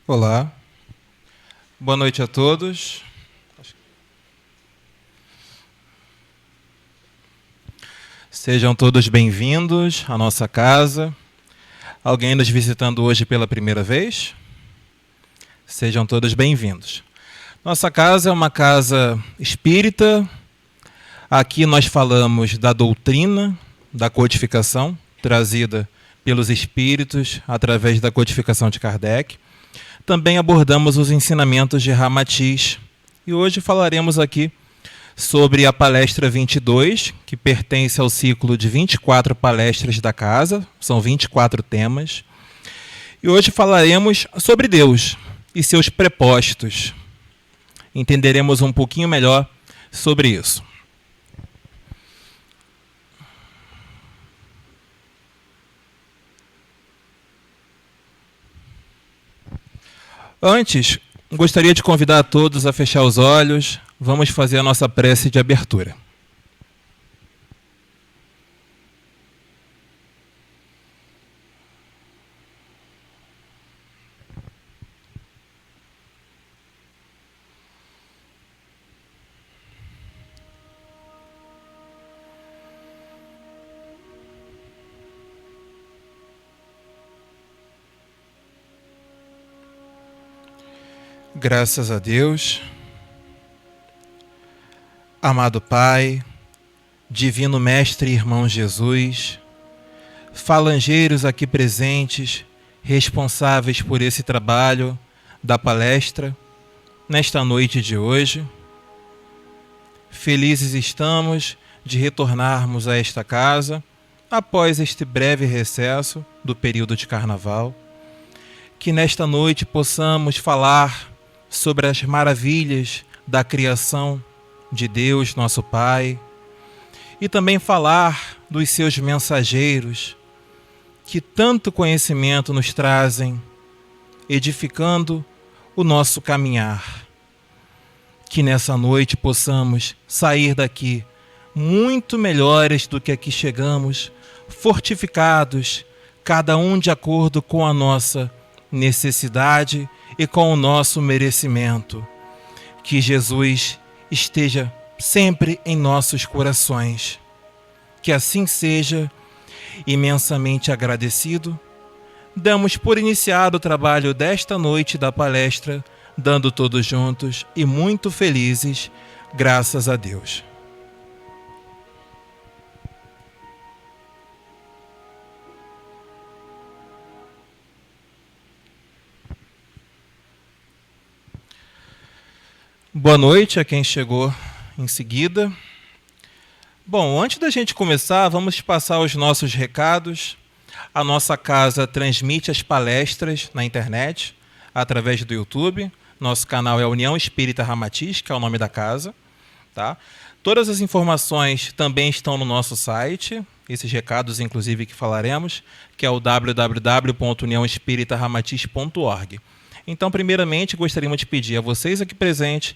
Olá, boa noite a todos. Sejam todos bem-vindos à nossa casa. Alguém nos visitando hoje pela primeira vez? Sejam todos bem-vindos. Nossa casa é uma casa espírita. Aqui nós falamos da doutrina, da codificação, trazida pelos espíritos através da codificação de Kardec. Também abordamos os ensinamentos de Ramatiz. E hoje falaremos aqui sobre a palestra 22, que pertence ao ciclo de 24 palestras da casa. São 24 temas. E hoje falaremos sobre Deus e seus propósitos. Entenderemos um pouquinho melhor sobre isso. Antes, gostaria de convidar a todos a fechar os olhos. Vamos fazer a nossa prece de abertura. Graças a Deus. Amado Pai, Divino Mestre e Irmão Jesus, falangeiros aqui presentes, responsáveis por esse trabalho da palestra, nesta noite de hoje, felizes estamos de retornarmos a esta casa após este breve recesso do período de carnaval, que nesta noite possamos falar sobre as maravilhas da criação de Deus, nosso Pai, e também falar dos seus mensageiros, que tanto conhecimento nos trazem, edificando o nosso caminhar. Que nessa noite possamos sair daqui muito melhores do que aqui chegamos, fortificados, cada um de acordo com a nossa necessidade e com o nosso merecimento. Que Jesus esteja sempre em nossos corações. Que assim seja. Imensamente agradecido, damos por iniciado o trabalho desta noite da palestra, dando todos juntos e muito felizes, graças a Deus. Boa noite a quem chegou em seguida. Bom, antes da gente começar, vamos passar os nossos recados. A nossa casa transmite as palestras na internet, através do YouTube. Nosso canal é União Espírita Ramatiz, que é o nome da casa. Tá? Todas as informações também estão no nosso site, esses recados, inclusive, que falaremos, que é o www.uniãoespiritaramatiz.org. Então, primeiramente, gostaríamos de pedir a vocês aqui presentes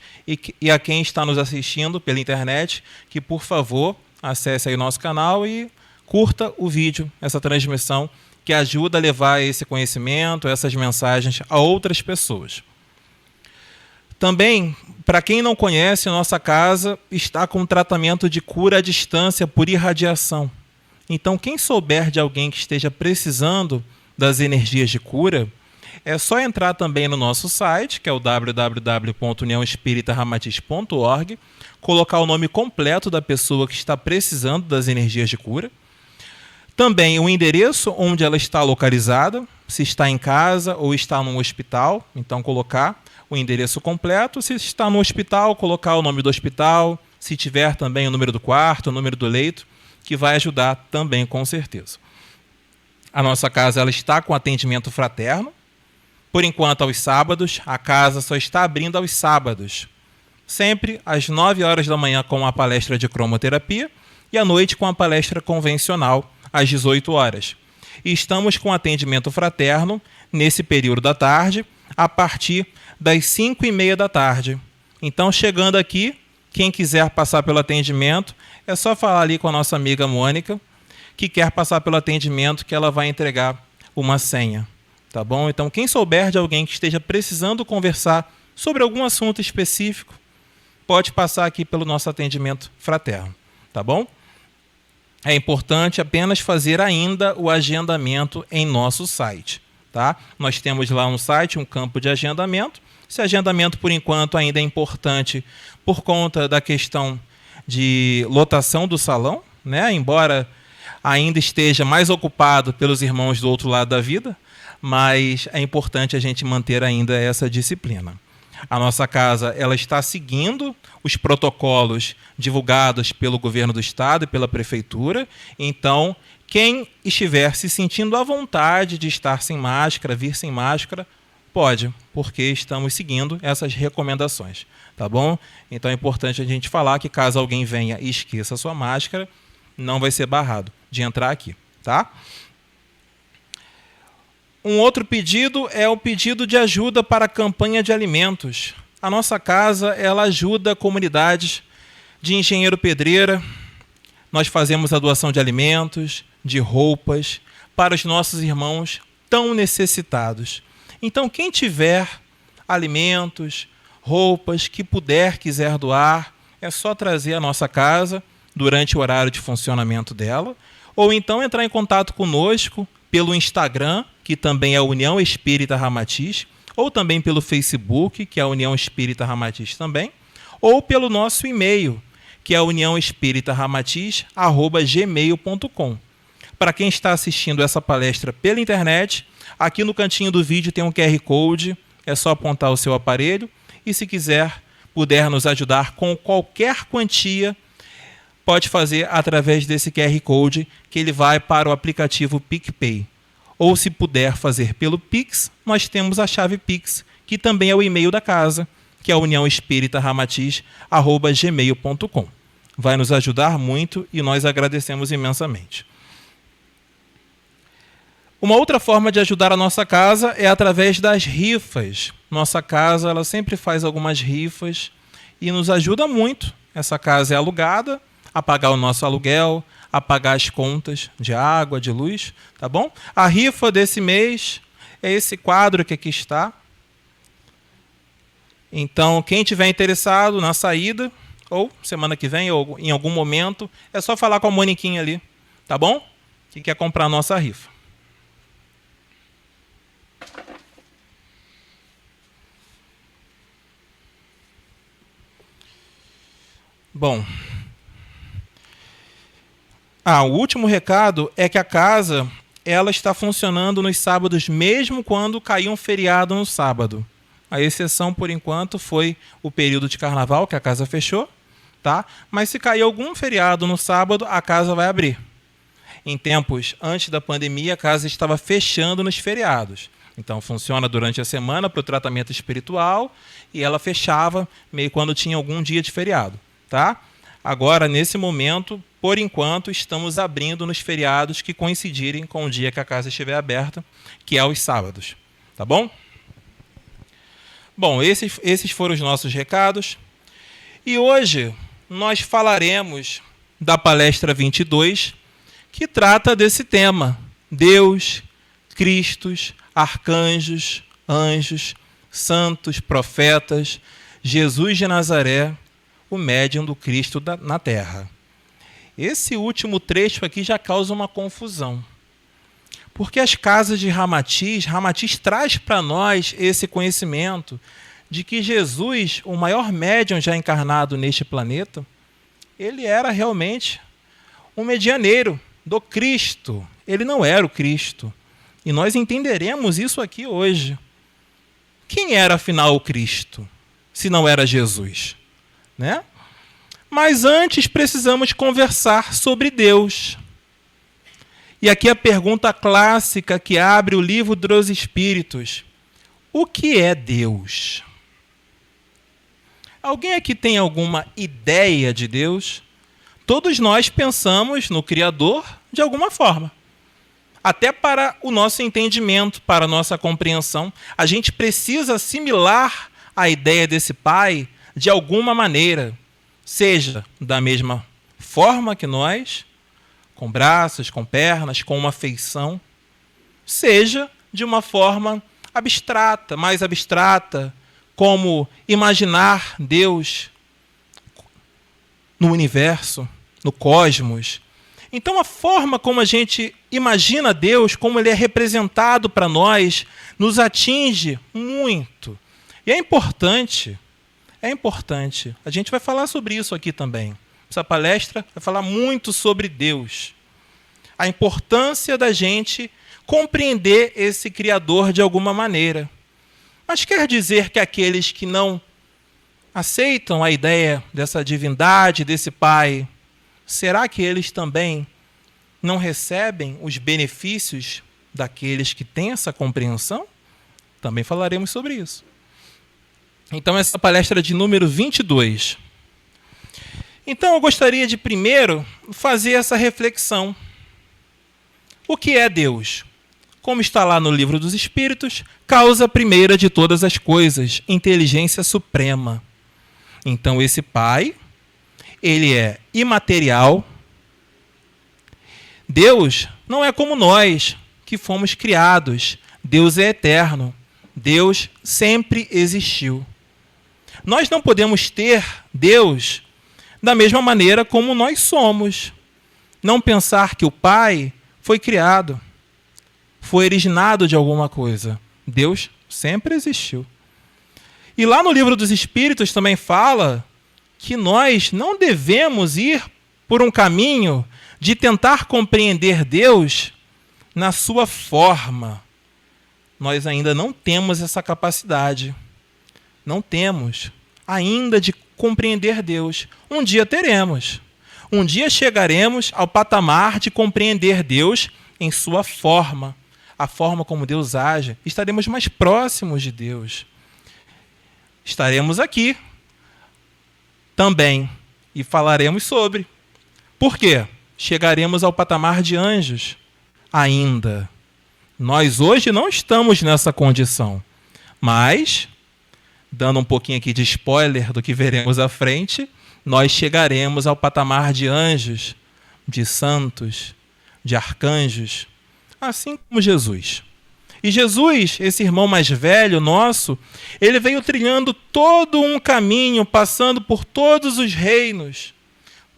e a quem está nos assistindo pela internet que, por favor, acesse aí o nosso canal e curta o vídeo, essa transmissão, que ajuda a levar esse conhecimento, essas mensagens a outras pessoas. Também, para quem não conhece, nossa casa está com tratamento de cura à distância por irradiação. Então, quem souber de alguém que esteja precisando das energias de cura, é só entrar também no nosso site, que é o www.uniãoespiritaramatiz.org, colocar o nome completo da pessoa que está precisando das energias de cura. Também o endereço onde ela está localizada, se está em casa ou está no hospital, então colocar o endereço completo. Se está no hospital, colocar o nome do hospital, se tiver também o número do quarto, o número do leito, que vai ajudar também com certeza. A nossa casa ela está com atendimento fraterno. Por enquanto, aos sábados, a casa só está abrindo aos sábados. Sempre às 9 horas da manhã com a palestra de cromoterapia e à noite com a palestra convencional, às 18 horas. E estamos com atendimento fraterno nesse período da tarde, a partir das 5h30 da tarde. Então, chegando aqui, quem quiser passar pelo atendimento, é só falar ali com a nossa amiga Mônica, que quer passar pelo atendimento, que ela vai entregar uma senha. tá bom? Então, quem souber de alguém que esteja precisando conversar sobre algum assunto específico, pode passar aqui pelo nosso atendimento fraterno, tá bom? É importante apenas fazer ainda o agendamento em nosso site, tá? Nós temos lá um site, um campo de agendamento. Esse agendamento, por enquanto, ainda é importante por conta da questão de lotação do salão, né? Embora ainda esteja mais ocupado pelos irmãos do outro lado da vida, mas é importante a gente manter ainda essa disciplina. A nossa casa ela está seguindo os protocolos divulgados pelo governo do estado e pela prefeitura. Então, quem estiver se sentindo à vontade de estar sem máscara, vir sem máscara, pode, porque estamos seguindo essas recomendações, tá bom? Então é importante a gente falar que caso alguém venha e esqueça a sua máscara, não vai ser barrado de entrar aqui, tá? Um outro pedido é o pedido de ajuda para a campanha de alimentos. A nossa casa ela ajuda comunidades de Engenheiro Pedreira. Nós fazemos a doação de alimentos, de roupas, para os nossos irmãos tão necessitados. Então, quem tiver alimentos, roupas, que puder, quiser doar, é só trazer à nossa casa durante o horário de funcionamento dela, ou então entrar em contato conosco pelo Instagram, que também é a União Espírita Ramatiz, ou também pelo Facebook, que é a União Espírita Ramatiz também, ou pelo nosso e-mail, que é a uniãoespíritaramatiz@gmail.com. Para quem está assistindo essa palestra pela internet, aqui no cantinho do vídeo tem um QR Code, é só apontar o seu aparelho, e se puder nos ajudar com qualquer quantia, pode fazer através desse QR Code, que ele vai para o aplicativo PicPay. Ou se puder fazer pelo Pix, nós temos a chave Pix, que também é o e-mail da casa, que é a uniãoespíritaramatiz@gmail.com. Vai nos ajudar muito e nós agradecemos imensamente. Uma outra forma de ajudar a nossa casa é através das rifas. Nossa casa ela sempre faz algumas rifas e nos ajuda muito. Essa casa é alugada, a pagar o nosso aluguel, a pagar as contas de água, de luz, tá bom? A rifa desse mês é esse quadro que aqui está. Então, quem tiver interessado na saída, ou semana que vem, ou em algum momento, é só falar com a Moniquinha ali, tá bom? Que quer comprar a nossa rifa. Bom, o último recado é que a casa ela está funcionando nos sábados, mesmo quando caiu um feriado no sábado. A exceção, por enquanto, foi o período de carnaval, que a casa fechou, tá? Mas se cair algum feriado no sábado, a casa vai abrir. Em tempos antes da pandemia, a casa estava fechando nos feriados. Então, funciona durante a semana para o tratamento espiritual e ela fechava meio quando tinha algum dia de feriado, tá? Agora, nesse momento, por enquanto, estamos abrindo nos feriados que coincidirem com o dia que a casa estiver aberta, que é os sábados. Tá bom? Bom, esses foram os nossos recados. E hoje nós falaremos da palestra 22, que trata desse tema: Deus, Cristos, arcanjos, anjos, santos, profetas, Jesus de Nazaré, o médium do Cristo na Terra. Esse último trecho aqui já causa uma confusão. Porque as casas de Ramatiz traz para nós esse conhecimento de que Jesus, o maior médium já encarnado neste planeta, ele era realmente um medianeiro do Cristo. Ele não era o Cristo. E nós entenderemos isso aqui hoje. Quem era, afinal, o Cristo, se não era Jesus? Né? Mas antes precisamos conversar sobre Deus. E aqui a pergunta clássica que abre o livro dos Espíritos: o que é Deus? Alguém aqui tem alguma ideia de Deus? Todos nós pensamos no Criador de alguma forma. Até para o nosso entendimento, para a nossa compreensão, a gente precisa assimilar a ideia desse Pai de alguma maneira, seja da mesma forma que nós, com braços, com pernas, com uma feição, seja de uma forma abstrata, mais abstrata, como imaginar Deus no universo, no cosmos. Então, a forma como a gente imagina Deus, como ele é representado para nós, nos atinge muito. E é importante. A gente vai falar sobre isso aqui também. Essa palestra vai falar muito sobre Deus. A importância da gente compreender esse Criador de alguma maneira. Mas quer dizer que aqueles que não aceitam a ideia dessa divindade, desse Pai, será que eles também não recebem os benefícios daqueles que têm essa compreensão? Também falaremos sobre isso. Então, essa palestra é de número 22. Então, eu gostaria de primeiro fazer essa reflexão. O que é Deus? Como está lá no Livro dos Espíritos, causa primeira de todas as coisas, inteligência suprema. Então, esse Pai, ele é imaterial. Deus não é como nós, que fomos criados. Deus é eterno. Deus sempre existiu. Nós não podemos ter Deus da mesma maneira como nós somos. Não pensar que o Pai foi criado, foi originado de alguma coisa. Deus sempre existiu. E lá no Livro dos Espíritos também fala que nós não devemos ir por um caminho de tentar compreender Deus na sua forma. Nós ainda não temos essa capacidade. Não temos ainda de compreender Deus. Um dia teremos. Um dia chegaremos ao patamar de compreender Deus em sua forma. A forma como Deus age. Estaremos mais próximos de Deus. Estaremos aqui também e falaremos sobre. Por quê? Chegaremos ao patamar de anjos ainda. Nós hoje não estamos nessa condição, mas, dando um pouquinho aqui de spoiler do que veremos à frente, nós chegaremos ao patamar de anjos, de santos, de arcanjos, assim como Jesus. E Jesus, esse irmão mais velho nosso, ele veio trilhando todo um caminho, passando por todos os reinos,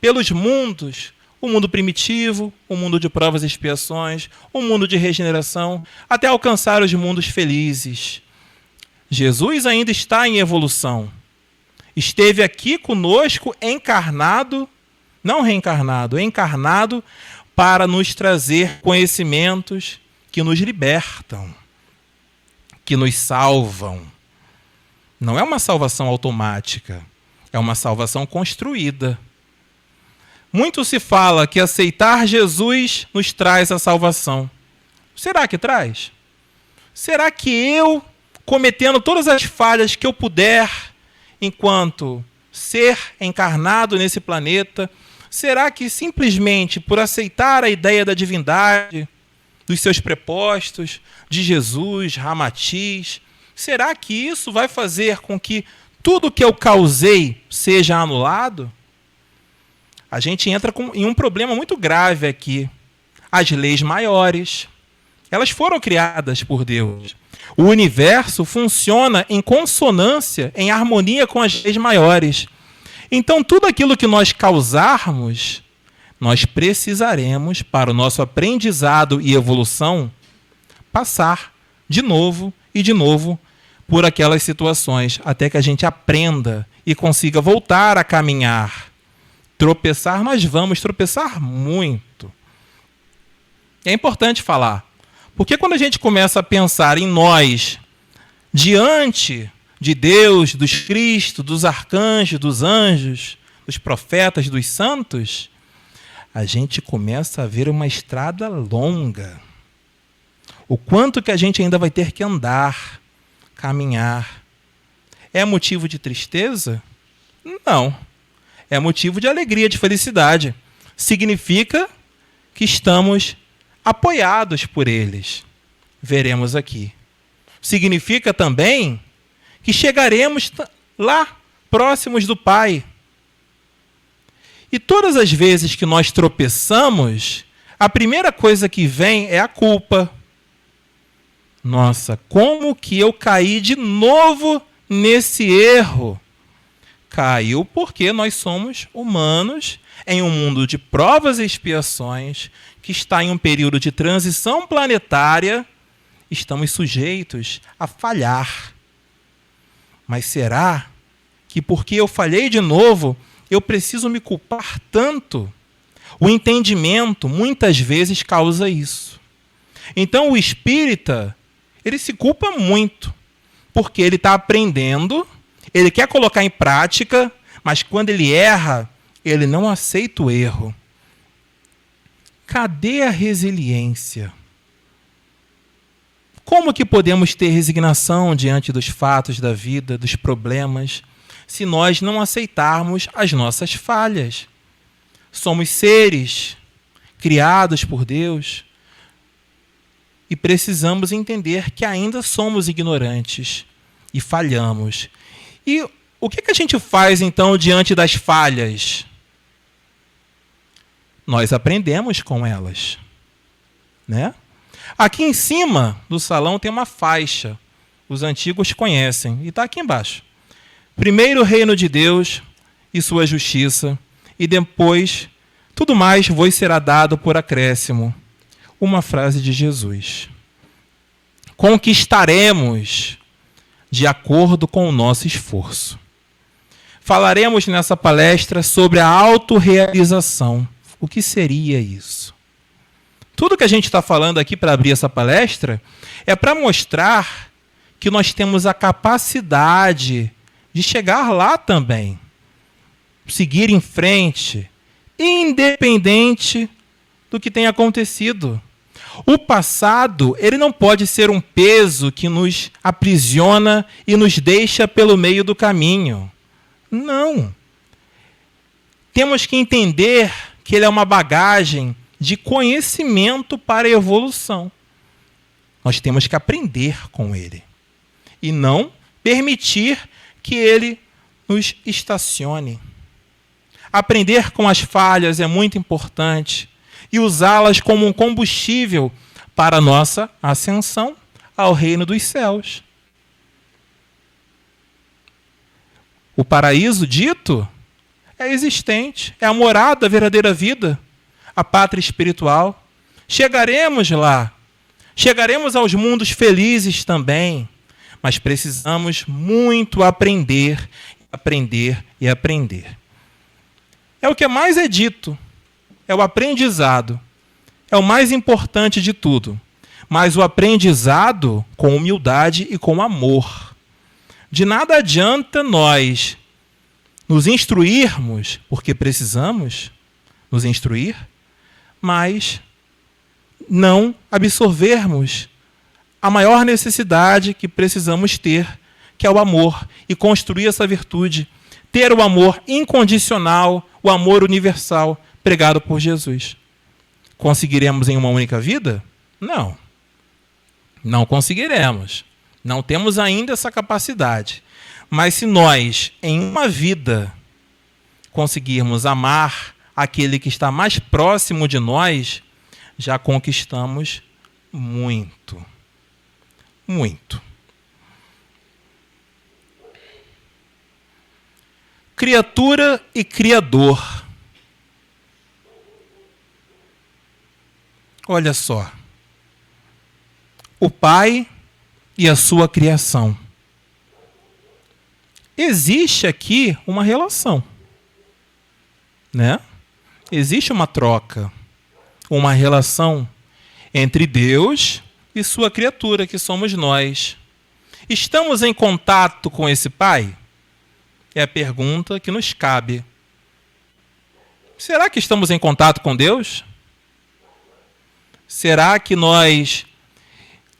pelos mundos, o mundo primitivo, o mundo de provas e expiações, o mundo de regeneração, até alcançar os mundos felizes. Jesus ainda está em evolução. Esteve aqui conosco encarnado, não reencarnado, encarnado, para nos trazer conhecimentos que nos libertam, que nos salvam. Não é uma salvação automática, é uma salvação construída. Muito se fala que aceitar Jesus nos traz a salvação. Será que traz? Será que eu, cometendo todas as falhas que eu puder, enquanto ser encarnado nesse planeta, será que simplesmente por aceitar a ideia da divindade, dos seus prepostos, de Jesus, Ramatiz, será que isso vai fazer com que tudo que eu causei seja anulado? A gente entra em um problema muito grave aqui. As leis maiores, elas foram criadas por Deus. O universo funciona em consonância, em harmonia com as leis maiores. Então, tudo aquilo que nós causarmos, nós precisaremos, para o nosso aprendizado e evolução, passar de novo e de novo por aquelas situações, até que a gente aprenda e consiga voltar a caminhar. Tropeçar, nós vamos tropeçar muito. É importante falar, porque quando a gente começa a pensar em nós, diante de Deus, dos Cristo, dos arcanjos, dos anjos, dos profetas, dos santos, a gente começa a ver uma estrada longa. O quanto que a gente ainda vai ter que andar, caminhar. É motivo de tristeza? Não. É motivo de alegria, de felicidade. Significa que estamos apoiados por eles. Veremos aqui. Significa também que chegaremos lá, próximos do Pai. E todas as vezes que nós tropeçamos, a primeira coisa que vem é a culpa. Nossa, como que eu caí de novo nesse erro? Caiu porque nós somos humanos em um mundo de provas e expiações, que está em um período de transição planetária, estamos sujeitos a falhar. Mas será que porque eu falhei de novo, eu preciso me culpar tanto? O entendimento muitas vezes causa isso. Então o espírita, ele se culpa muito, porque ele está aprendendo, ele quer colocar em prática, mas quando ele erra, ele não aceita o erro. Cadê a resiliência? Como que podemos ter resignação diante dos fatos da vida, dos problemas, se nós não aceitarmos as nossas falhas? Somos seres criados por Deus e precisamos entender que ainda somos ignorantes e falhamos. E o que a gente faz, então, diante das falhas? Nós aprendemos com elas, né? Aqui em cima do salão tem uma faixa. Os antigos conhecem. E está aqui embaixo. Primeiro o reino de Deus e sua justiça. E depois, tudo mais vos será dado por acréscimo. Uma frase de Jesus. Conquistaremos de acordo com o nosso esforço. Falaremos nessa palestra sobre a autorrealização. O que seria isso? Tudo que a gente está falando aqui para abrir essa palestra é para mostrar que nós temos a capacidade de chegar lá também. Seguir em frente, independente do que tenha acontecido. O passado, ele não pode ser um peso que nos aprisiona e nos deixa pelo meio do caminho. Não. Temos que entender que ele é uma bagagem de conhecimento para a evolução. Nós temos que aprender com ele. E não permitir que ele nos estacione. Aprender com as falhas é muito importante e usá-las como um combustível para a nossa ascensão ao reino dos céus. O paraíso dito é existente, é a morada da verdadeira vida, a pátria espiritual. Chegaremos lá, chegaremos aos mundos felizes também, mas precisamos muito aprender, aprender e aprender. É o que mais é dito, é o aprendizado, é o mais importante de tudo, mas o aprendizado com humildade e com amor. De nada adianta nós nos instruirmos, porque precisamos nos instruir, mas não absorvermos a maior necessidade que precisamos ter, que é o amor, e construir essa virtude, ter o amor incondicional, o amor universal pregado por Jesus. Conseguiremos em uma única vida? Não. Não conseguiremos. Não temos ainda essa capacidade. Mas se nós, em uma vida, conseguirmos amar aquele que está mais próximo de nós, já conquistamos muito. Muito. Criatura e Criador. Olha só. O Pai e a sua criação. Existe aqui uma relação, né? Existe uma troca, uma relação entre Deus e sua criatura, que somos nós. Estamos em contato com esse Pai? É a pergunta que nos cabe. Será que estamos em contato com Deus? Será que nós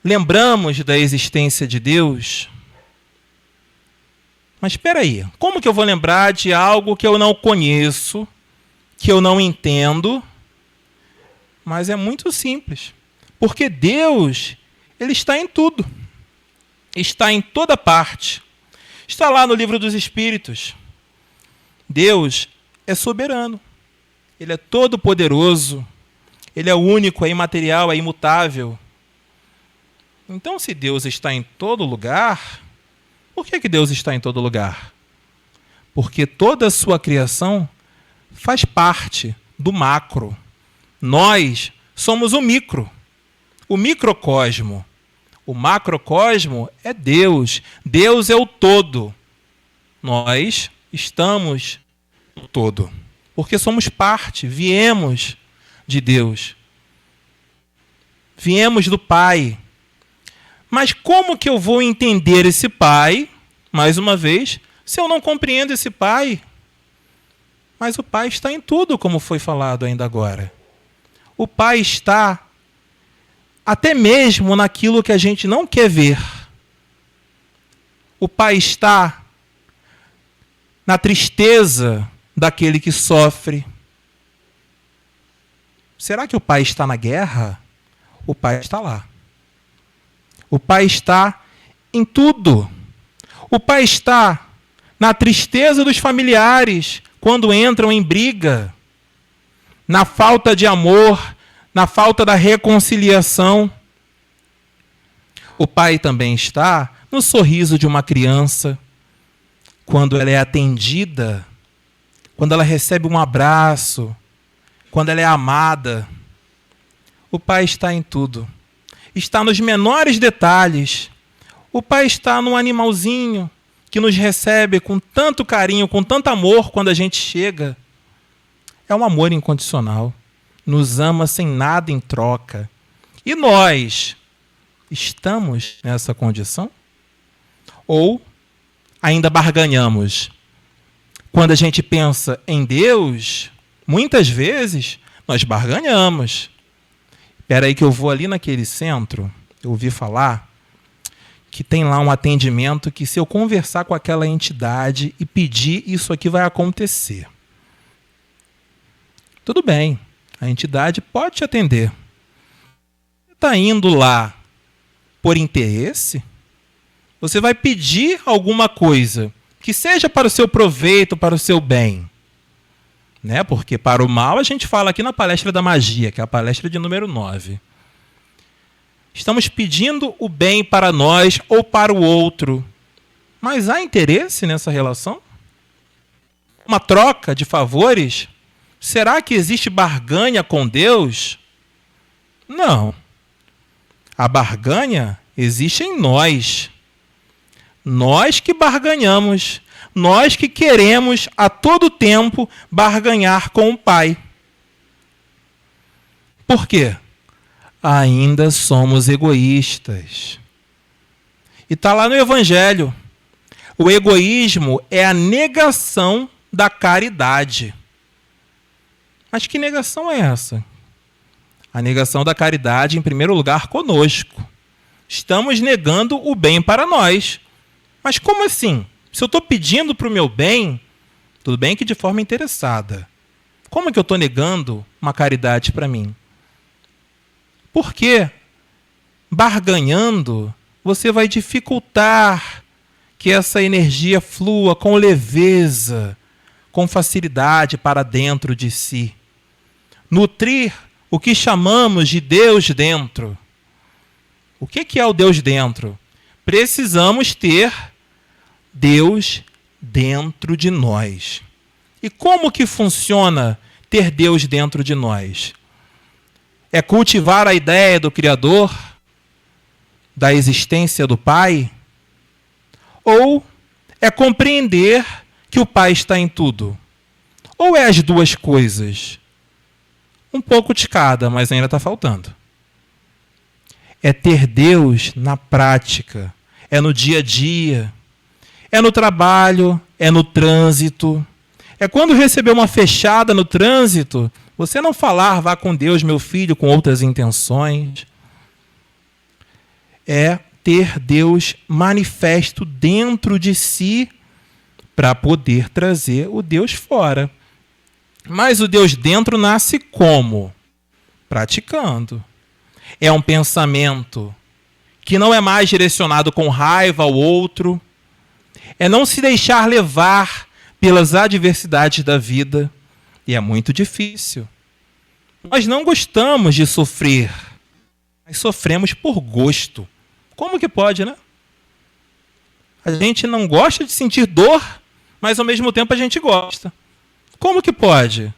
lembramos da existência de Deus? Mas espera aí, como que eu vou lembrar de algo que eu não conheço, que eu não entendo? Mas é muito simples. Porque Deus, ele está em tudo. Está em toda parte. Está lá no livro dos Espíritos. Deus é soberano. Ele é todo-poderoso. Ele é único, é imaterial, é imutável. Então, se Deus está em todo lugar, por que Deus está em todo lugar? Porque toda a sua criação faz parte do macro. Nós somos o microcosmo. O macrocosmo é Deus. Deus é o todo. Nós estamos no todo. Porque somos parte, viemos de Deus. Viemos do Pai. Mas como que eu vou entender esse Pai, mais uma vez, se eu não compreendo esse Pai? Mas o Pai está em tudo, como foi falado ainda agora. O Pai está até mesmo naquilo que a gente não quer ver. O Pai está na tristeza daquele que sofre. Será que o Pai está na guerra? O Pai está lá. O Pai está em tudo. O Pai está na tristeza dos familiares quando entram em briga, na falta de amor, na falta da reconciliação. O Pai também está no sorriso de uma criança, quando ela é atendida, quando ela recebe um abraço, quando ela é amada. O Pai está em tudo. Está nos menores detalhes. O Pai está no animalzinho que nos recebe com tanto carinho, com tanto amor quando a gente chega. É um amor incondicional. Nos ama sem nada em troca. E nós estamos nessa condição? Ou ainda barganhamos? Quando a gente pensa em Deus, muitas vezes nós barganhamos. Espera aí que eu vou ali naquele centro, eu ouvi falar que tem lá um atendimento que se eu conversar com aquela entidade e pedir, isso aqui vai acontecer. Tudo bem, a entidade pode te atender. Você está indo lá por interesse? Você vai pedir alguma coisa que seja para o seu proveito, para o seu bem. Né? Porque para o mal a gente fala aqui na palestra da magia, que é a palestra de número 9. Estamos pedindo o bem para nós ou para o outro. Mas há interesse nessa relação? Uma troca de favores? Será que existe barganha com Deus? Não. A barganha existe em nós. Nós que barganhamos. Nós que queremos a todo tempo barganhar com o Pai. Por quê? Ainda somos egoístas. E está lá no Evangelho. O egoísmo é a negação da caridade. Mas que negação é essa? A negação da caridade, em primeiro lugar, conosco. Estamos negando o bem para nós. Mas como assim? Se eu estou pedindo para o meu bem, tudo bem que de forma interessada. Como que eu estou negando uma caridade para mim? Porque, barganhando, você vai dificultar que essa energia flua com leveza, com facilidade para dentro de si. Nutrir o que chamamos de Deus dentro. O que é o Deus dentro? Precisamos ter Deus dentro de nós. E como que funciona ter Deus dentro de nós? É cultivar a ideia do Criador, da existência do Pai? Ou é compreender que o Pai está em tudo? Ou é as duas coisas? Um pouco de cada, mas ainda está faltando. É ter Deus na prática, é no dia a dia, é no trabalho, é no trânsito. É quando receber uma fechada no trânsito, você não falar, vá com Deus, meu filho, com outras intenções. É ter Deus manifesto dentro de si para poder trazer o Deus fora. Mas o Deus dentro nasce como? Praticando. É um pensamento que não é mais direcionado com raiva ao outro. É não se deixar levar pelas adversidades da vida. E é muito difícil. Nós não gostamos de sofrer, mas sofremos por gosto. Como que pode, né? A gente não gosta de sentir dor, mas ao mesmo tempo a gente gosta. Como que pode?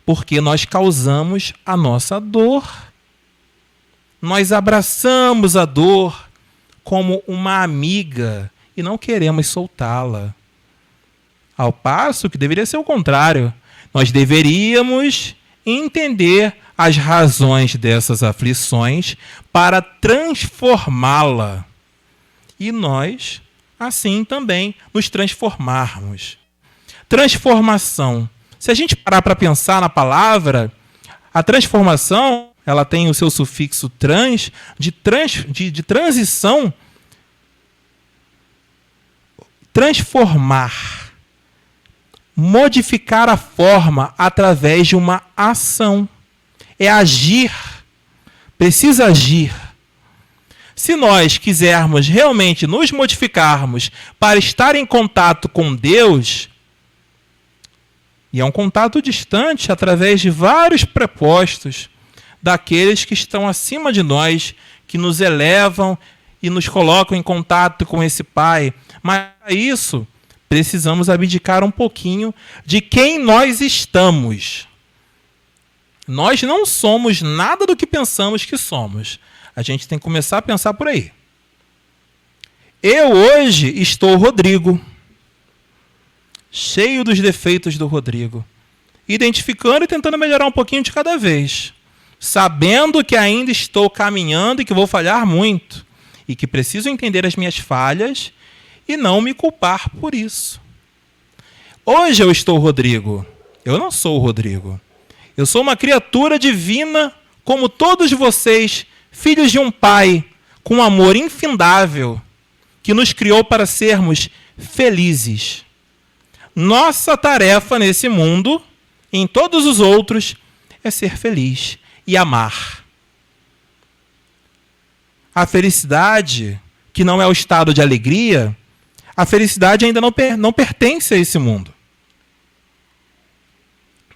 Porque nós causamos a nossa dor. Nós abraçamos a dor como uma amiga e não queremos soltá-la. Ao passo que deveria ser o contrário. Nós deveríamos entender as razões dessas aflições para transformá-la. E nós, assim também, nos transformarmos. Transformação. Se a gente parar para pensar na palavra, a transformação, ela tem o seu sufixo trans, de transição, transformar, modificar a forma através de uma ação. É agir, precisa agir. Se nós quisermos realmente nos modificarmos para estar em contato com Deus, e é um contato distante através de vários prepostos daqueles que estão acima de nós, que nos elevam e nos colocam em contato com esse Pai. Mas para isso, precisamos abdicar um pouquinho de quem nós estamos. Nós não somos nada do que pensamos que somos. A gente tem que começar a pensar por aí. Eu hoje estou Rodrigo, cheio dos defeitos do Rodrigo, identificando e tentando melhorar um pouquinho de cada vez, sabendo que ainda estou caminhando e que vou falhar muito, e que preciso entender as minhas falhas e não me culpar por isso. Hoje eu estou Rodrigo, eu não sou o Rodrigo. Eu sou uma criatura divina, como todos vocês, filhos de um Pai com um amor infindável, que nos criou para sermos felizes. Nossa tarefa nesse mundo, e em todos os outros, é ser feliz e amar. A felicidade, que não é o estado de alegria, a felicidade ainda não pertence a esse mundo.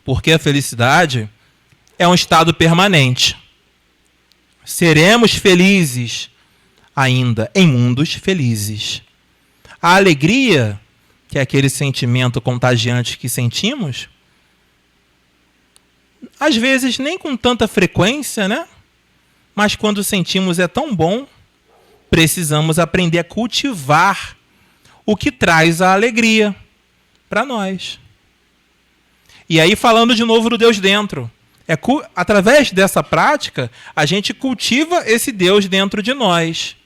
Porque a felicidade é um estado permanente. Seremos felizes ainda em mundos felizes. A alegria, que é aquele sentimento contagiante que sentimos, às vezes nem com tanta frequência, né? Mas quando sentimos é tão bom, precisamos aprender a cultivar o que traz a alegria para nós. E aí, falando de novo do Deus dentro, através dessa prática, a gente cultiva esse Deus dentro de nós.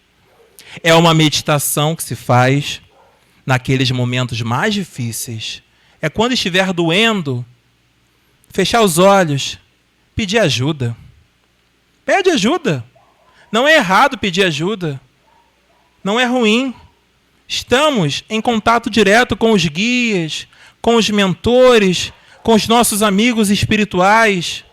É uma meditação que se faz naqueles momentos mais difíceis. É quando estiver doendo, fechar os olhos, pedir ajuda. Pede ajuda. Não é errado pedir ajuda. Não é ruim. Estamos em contato direto com os guias, com os mentores, com os nossos amigos espirituais.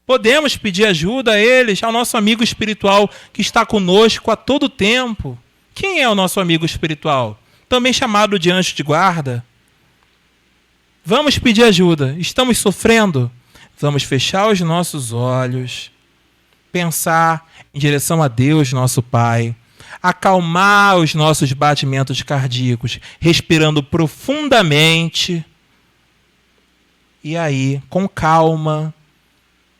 Podemos pedir ajuda a eles, ao nosso amigo espiritual que está conosco a todo tempo. Quem é o nosso amigo espiritual? Também chamado de anjo de guarda. Vamos pedir ajuda. Estamos sofrendo? Vamos fechar os nossos olhos, pensar em direção a Deus, nosso Pai, acalmar os nossos batimentos cardíacos, respirando profundamente. E aí, com calma,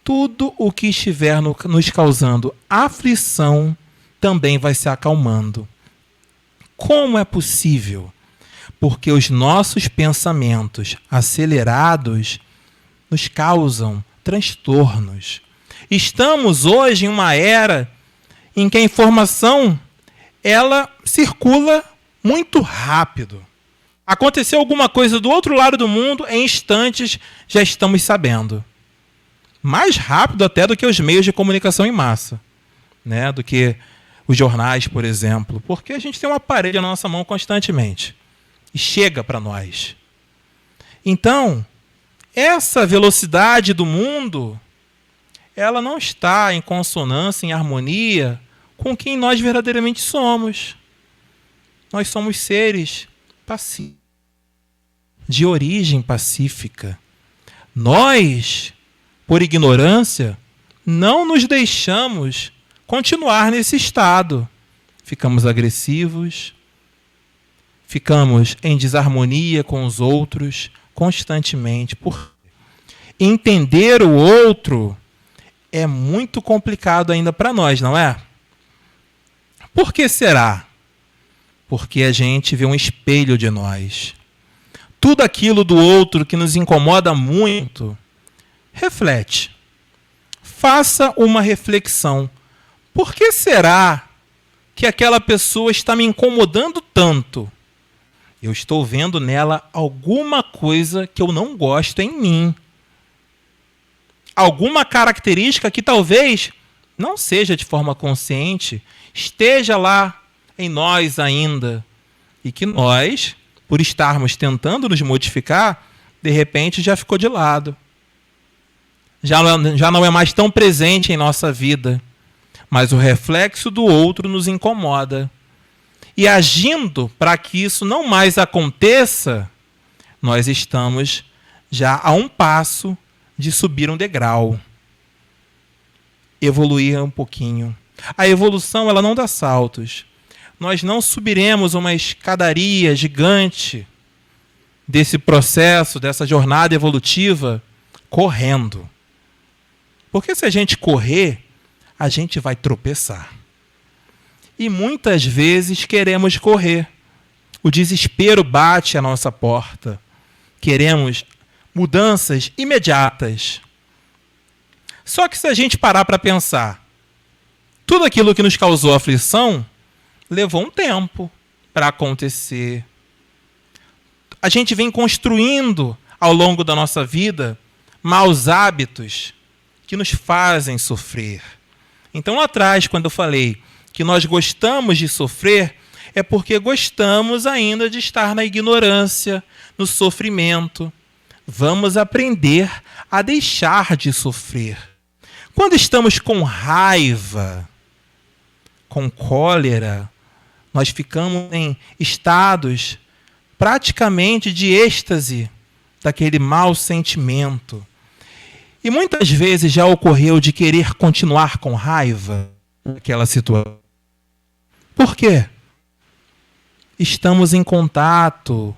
tudo o que estiver nos causando aflição também vai se acalmando. Como é possível? Porque os nossos pensamentos acelerados nos causam transtornos. Estamos hoje em uma era em que a informação ela circula muito rápido. Aconteceu alguma coisa do outro lado do mundo, em instantes já estamos sabendo. Mais rápido até do que os meios de comunicação em massa, né? Do que os jornais, por exemplo. Porque a gente tem um aparelho na nossa mão constantemente. E chega para nós. Então, essa velocidade do mundo, ela não está em consonância, em harmonia com quem nós verdadeiramente somos. Nós somos seres pacíficos, de origem pacífica. Nós, por ignorância, não nos deixamos continuar nesse estado. ficamos agressivos, ficamos em desarmonia com os outros constantemente. Por entender o outro é muito complicado ainda para nós, não é? Por que será? Porque a gente vê um espelho de nós. Tudo aquilo do outro que nos incomoda muito, reflete. Faça uma reflexão. Por que será que aquela pessoa está me incomodando tanto? Eu estou vendo nela alguma coisa que eu não gosto em mim. Alguma característica que talvez não seja de forma consciente, esteja lá em nós ainda. E que nós, por estarmos tentando nos modificar, de repente já ficou de lado. Já não é mais tão presente em nossa vida. Mas o reflexo do outro nos incomoda. E agindo para que isso não mais aconteça, nós estamos já a um passo de subir um degrau. Evoluir um pouquinho. A evolução, ela não dá saltos. Nós não subiremos uma escadaria gigante desse processo, dessa jornada evolutiva, correndo. Porque se a gente correr, a gente vai tropeçar. E muitas vezes queremos correr. O desespero bate à nossa porta. Queremos mudanças imediatas. Só que se a gente parar para pensar, tudo aquilo que nos causou aflição levou um tempo para acontecer. A gente vem construindo ao longo da nossa vida maus hábitos que nos fazem sofrer. Então, lá atrás, quando eu falei que nós gostamos de sofrer, é porque gostamos ainda de estar na ignorância, no sofrimento. Vamos aprender a deixar de sofrer. Quando estamos com raiva, com cólera, nós ficamos em estados praticamente de êxtase daquele mau sentimento. E muitas vezes já ocorreu de querer continuar com raiva naquela situação. Por quê? Estamos em contato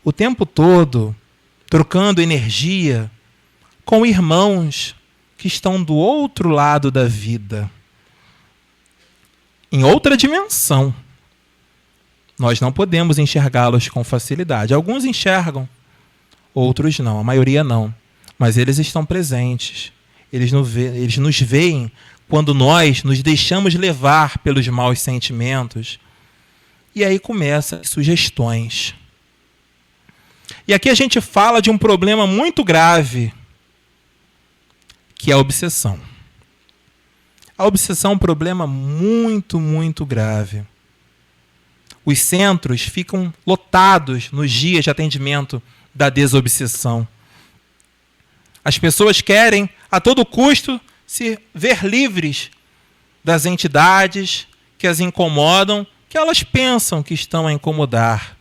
o tempo todo, trocando energia com irmãos que estão do outro lado da vida, em outra dimensão. Nós não podemos enxergá-los com facilidade. Alguns enxergam, outros não, a maioria não. Mas eles estão presentes. Eles nos veem quando nós nos deixamos levar pelos maus sentimentos. E aí começam as sugestões. E aqui a gente fala de um problema muito grave, que é a obsessão. A obsessão é um problema muito, muito grave. Os centros ficam lotados nos dias de atendimento da desobsessão. As pessoas querem, a todo custo, se ver livres das entidades que as incomodam, que elas pensam que estão a incomodar.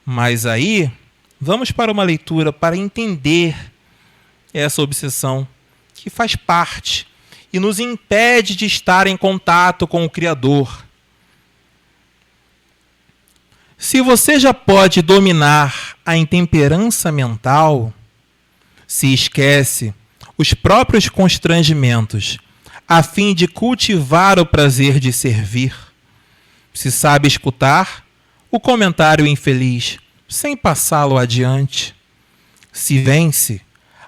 Mas aí, vamos para uma leitura para entender essa obsessão, que faz parte e nos impede de estar em contato com o Criador. Se você já pode dominar a intemperança mental, se esquece os próprios constrangimentos a fim de cultivar o prazer de servir, se sabe escutar o comentário infeliz sem passá-lo adiante, se vence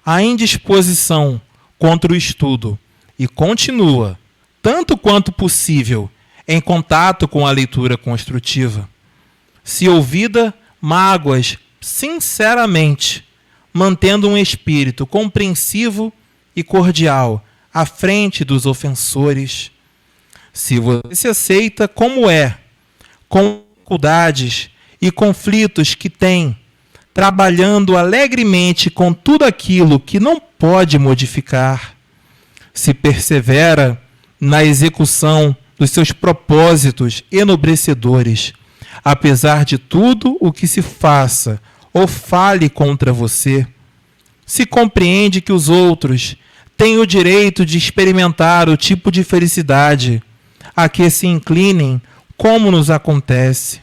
a indisposição contra o estudo e continua, tanto quanto possível, em contato com a leitura construtiva, se ouvida mágoas sinceramente, mantendo um espírito compreensivo e cordial à frente dos ofensores, se você se aceita como é, com dificuldades e conflitos que tem, trabalhando alegremente com tudo aquilo que não pode modificar, se persevera na execução dos seus propósitos enobrecedores, apesar de tudo o que se faça ou fale contra você, se compreende que os outros têm o direito de experimentar o tipo de felicidade a que se inclinem, como nos acontece.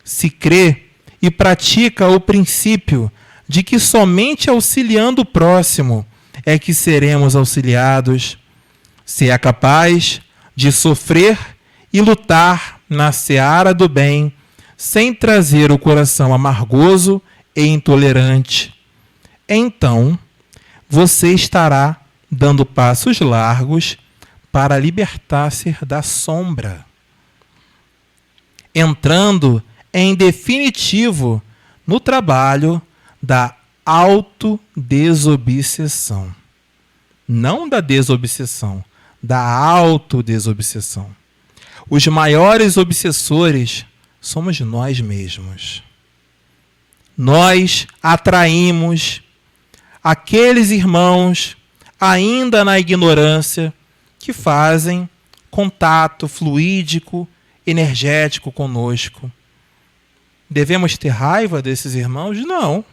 Se crê e pratica o princípio de que somente auxiliando o próximo é que seremos auxiliados, se é capaz de sofrer e lutar na seara do bem, sem trazer o coração amargoso e intolerante, então você estará dando passos largos para libertar-se da sombra, entrando em definitivo no trabalho da autodesobsessão. Não da desobsessão, da autodesobsessão. Os maiores obsessores somos nós mesmos. Nós atraímos aqueles irmãos, ainda na ignorância, que fazem contato fluídico, energético conosco. Devemos ter raiva desses irmãos? Não,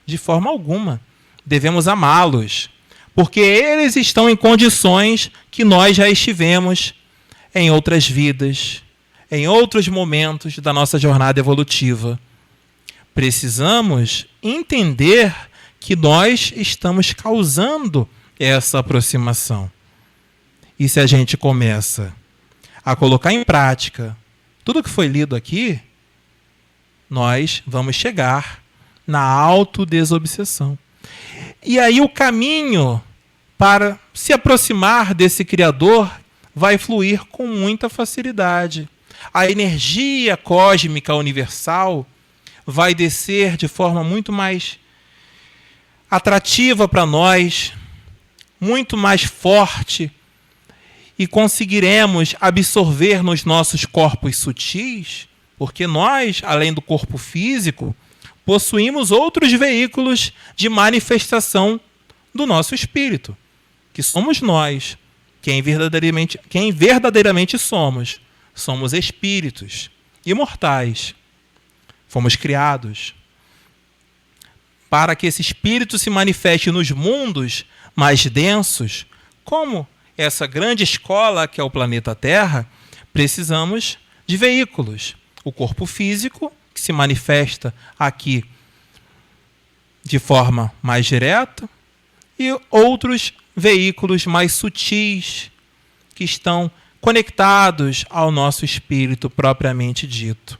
de forma alguma. Devemos amá-los, porque eles estão em condições que nós já estivemos em outras vidas, em outros momentos da nossa jornada evolutiva. Precisamos entender que nós estamos causando essa aproximação. E se a gente começa a colocar em prática tudo que foi lido aqui, nós vamos chegar na autodesobsessão. E aí o caminho para se aproximar desse Criador vai fluir com muita facilidade. A energia cósmica universal vai descer de forma muito mais atrativa para nós, muito mais forte, e conseguiremos absorver nos nossos corpos sutis, porque nós, além do corpo físico, possuímos outros veículos de manifestação do nosso espírito, que somos nós, quem verdadeiramente somos. Somos espíritos imortais. Fomos criados para que esse espírito se manifeste nos mundos mais densos, como essa grande escola que é o planeta Terra. Precisamos de veículos. O corpo físico, que se manifesta aqui de forma mais direta, e outros veículos mais sutis, que estão conectados ao nosso espírito propriamente dito.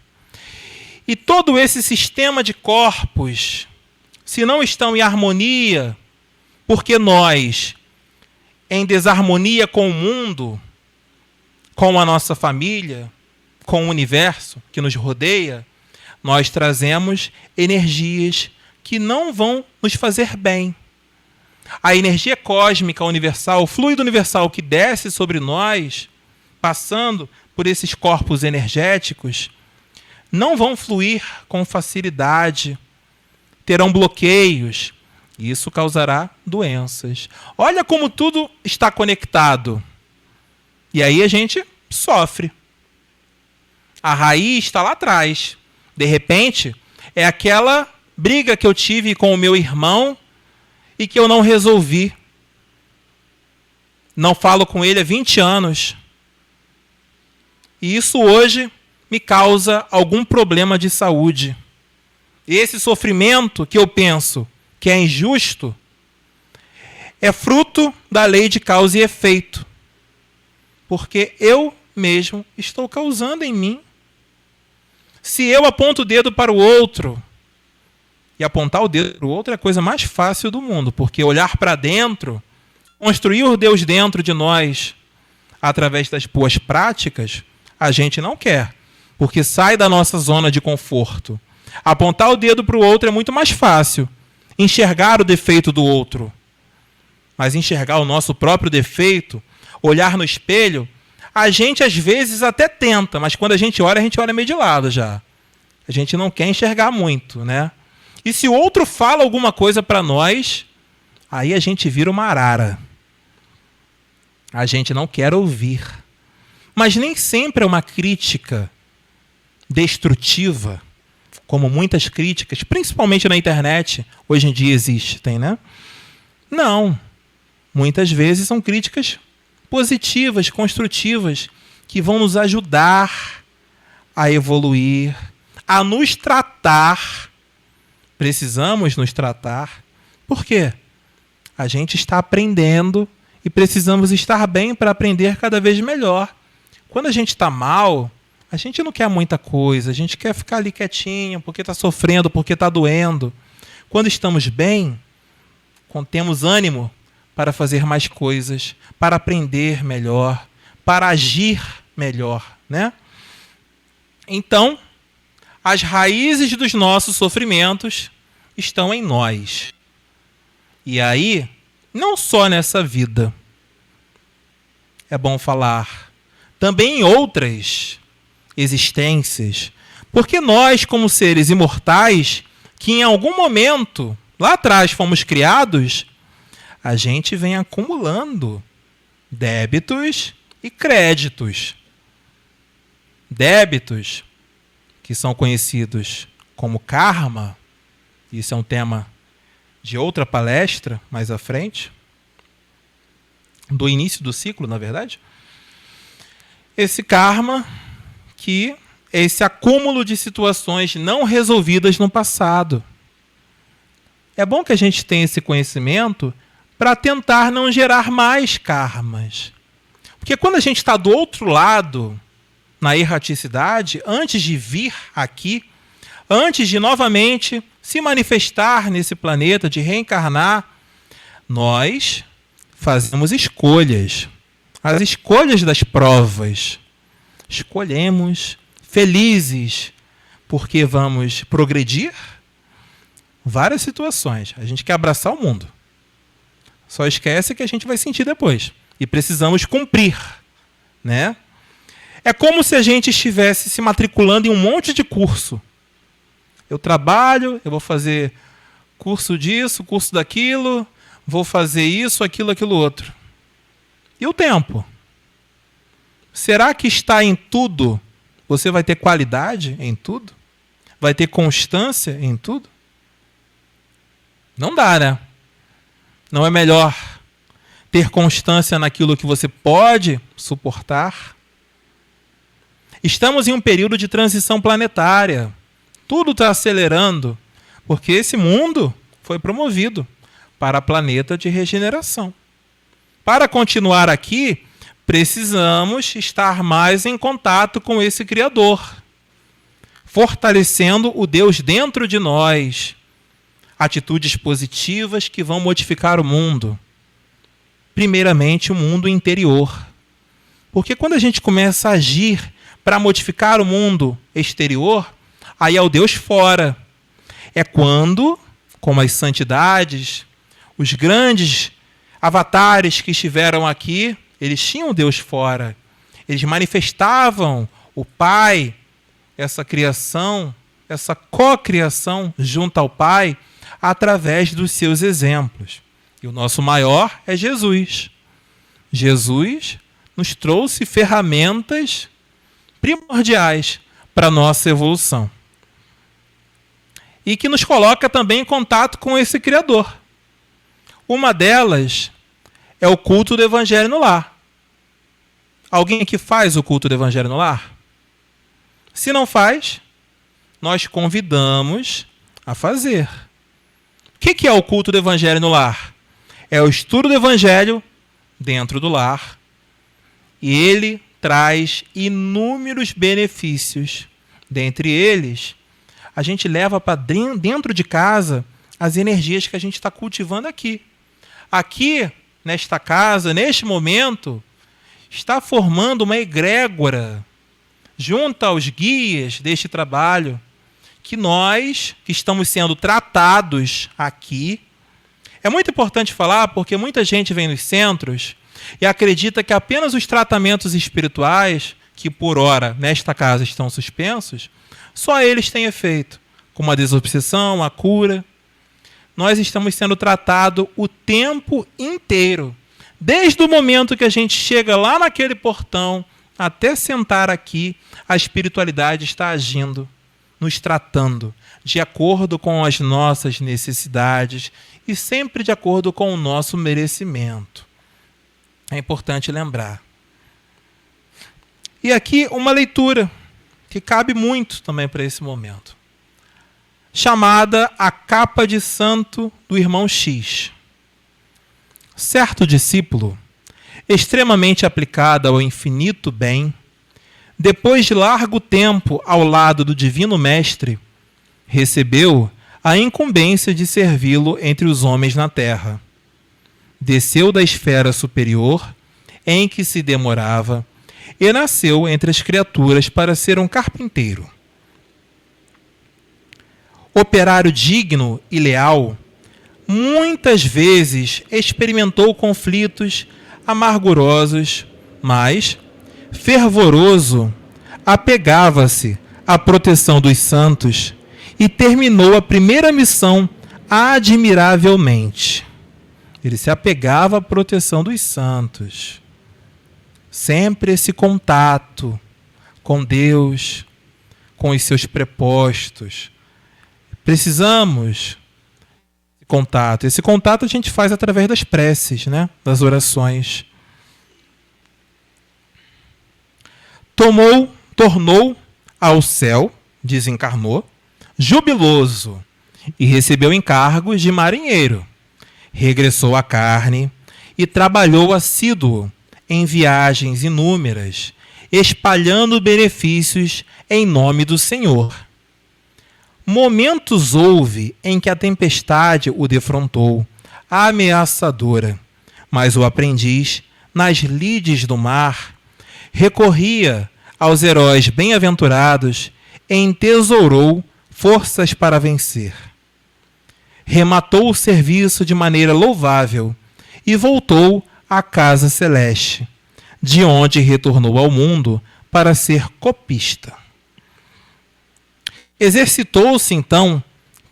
E todo esse sistema de corpos, se não estão em harmonia, porque nós, em desarmonia com o mundo, com a nossa família, com o universo que nos rodeia, nós trazemos energias que não vão nos fazer bem. A energia cósmica universal, o fluido universal que desce sobre nós, passando por esses corpos energéticos, não vão fluir com facilidade, terão bloqueios, e isso causará doenças. Olha como tudo está conectado. E aí a gente sofre. A raiz está lá atrás. De repente, é aquela briga que eu tive com o meu irmão e que eu não resolvi. Não falo com ele há 20 anos. E isso hoje me causa algum problema de saúde. E esse sofrimento que eu penso que é injusto é fruto da lei de causa e efeito. Porque eu mesmo estou causando em mim. Se eu aponto o dedo para o outro, e apontar o dedo para o outro é a coisa mais fácil do mundo, porque olhar para dentro, construir o Deus dentro de nós, através das boas práticas, a gente não quer, porque sai da nossa zona de conforto. Apontar o dedo para o outro é muito mais fácil. Enxergar o defeito do outro. Mas enxergar o nosso próprio defeito, olhar no espelho, a gente às vezes até tenta, mas quando a gente olha meio de lado já. A gente não quer enxergar muito, né? E se o outro fala alguma coisa para nós, aí a gente vira uma arara. A gente não quer ouvir. Mas nem sempre é uma crítica destrutiva, como muitas críticas, principalmente na internet, hoje em dia existem, né? Não. Muitas vezes são críticas positivas, construtivas, que vão nos ajudar a evoluir, a nos tratar. Precisamos nos tratar. Por quê? A gente está aprendendo e precisamos estar bem para aprender cada vez melhor. Quando a gente está mal, a gente não quer muita coisa, a gente quer ficar ali quietinho, porque está sofrendo, porque está doendo. Quando estamos bem, quando temos ânimo para fazer mais coisas, para aprender melhor, para agir melhor, né? Então, as raízes dos nossos sofrimentos estão em nós. E aí, não só nessa vida, é bom falar, também em outras existências, porque nós, como seres imortais, que em algum momento, lá atrás, fomos criados, a gente vem acumulando débitos e créditos. Débitos, que são conhecidos como karma, isso é um tema de outra palestra mais à frente, do início do ciclo, na verdade. Esse karma, que é esse acúmulo de situações não resolvidas no passado. É bom que a gente tenha esse conhecimento para tentar não gerar mais karmas. Porque quando a gente está do outro lado, na erraticidade, antes de vir aqui, antes de novamente se manifestar nesse planeta, de reencarnar, nós fazemos escolhas. As escolhas das provas. Escolhemos felizes porque vamos progredir. Várias situações. A gente quer abraçar o mundo. Só esquece que a gente vai sentir depois. E precisamos cumprir, né? É como se a gente estivesse se matriculando em um monte de curso. Eu trabalho, eu vou fazer curso disso, curso daquilo, vou fazer isso, aquilo, aquilo outro. E o tempo? Será que está em tudo? Você vai ter qualidade em tudo? Vai ter constância em tudo? Não dá, né? Não é melhor ter constância naquilo que você pode suportar? Estamos em um período de transição planetária. Tudo está acelerando, porque esse mundo foi promovido para planeta de regeneração. Para continuar aqui, precisamos estar mais em contato com esse Criador, fortalecendo o Deus dentro de nós, atitudes positivas que vão modificar o mundo. Primeiramente, o mundo interior. Porque quando a gente começa a agir para modificar o mundo exterior, aí é o Deus fora. É quando, como as santidades, os grandes avatares que estiveram aqui, eles tinham Deus fora. Eles manifestavam o Pai, essa criação, essa cocriação junto ao Pai, através dos seus exemplos. E o nosso maior é Jesus. Jesus nos trouxe ferramentas primordiais para a nossa evolução. E que nos coloca também em contato com esse Criador. Uma delas é o culto do Evangelho no lar. Alguém aqui faz o culto do Evangelho no lar? Se não faz, nós convidamos a fazer. O que é o culto do Evangelho no lar? É o estudo do Evangelho dentro do lar. E ele traz inúmeros benefícios. Dentre eles, a gente leva para dentro de casa as energias que a gente está cultivando aqui. Aqui, nesta casa, neste momento, está formando uma egrégora junto aos guias deste trabalho, que nós, que estamos sendo tratados aqui, é muito importante falar porque muita gente vem nos centros e acredita que apenas os tratamentos espirituais, que por hora nesta casa estão suspensos, só eles têm efeito, como a desobsessão, a cura. Nós estamos sendo tratados o tempo inteiro. Desde o momento que a gente chega lá naquele portão, até sentar aqui, a espiritualidade está agindo, nos tratando, de acordo com as nossas necessidades e sempre de acordo com o nosso merecimento. É importante lembrar. E aqui uma leitura que cabe muito também para esse momento, chamada A Capa de Santo do Irmão X. Certo discípulo, extremamente aplicado ao infinito bem, depois de largo tempo ao lado do Divino Mestre, recebeu a incumbência de servi-lo entre os homens na terra. Desceu da esfera superior em que se demorava e nasceu entre as criaturas para ser um carpinteiro. Operário digno e leal, muitas vezes experimentou conflitos amargurosos, mas, fervoroso, apegava-se à proteção dos santos e terminou a primeira missão admiravelmente. Ele se apegava à proteção dos santos. Sempre esse contato com Deus, com os seus prepostos. Precisamos de contato. Esse contato a gente faz através das preces, né? Das orações. Tornou ao céu, desencarnou, jubiloso, e recebeu encargos de marinheiro. Regressou à carne e trabalhou assíduo em viagens inúmeras, espalhando benefícios em nome do Senhor. Momentos houve em que a tempestade o defrontou, ameaçadora, mas o aprendiz, nas lides do mar, recorria aos heróis bem-aventurados e entesourou forças para vencer. Rematou o serviço de maneira louvável e voltou à casa celeste, de onde retornou ao mundo para ser copista. Exercitou-se, então,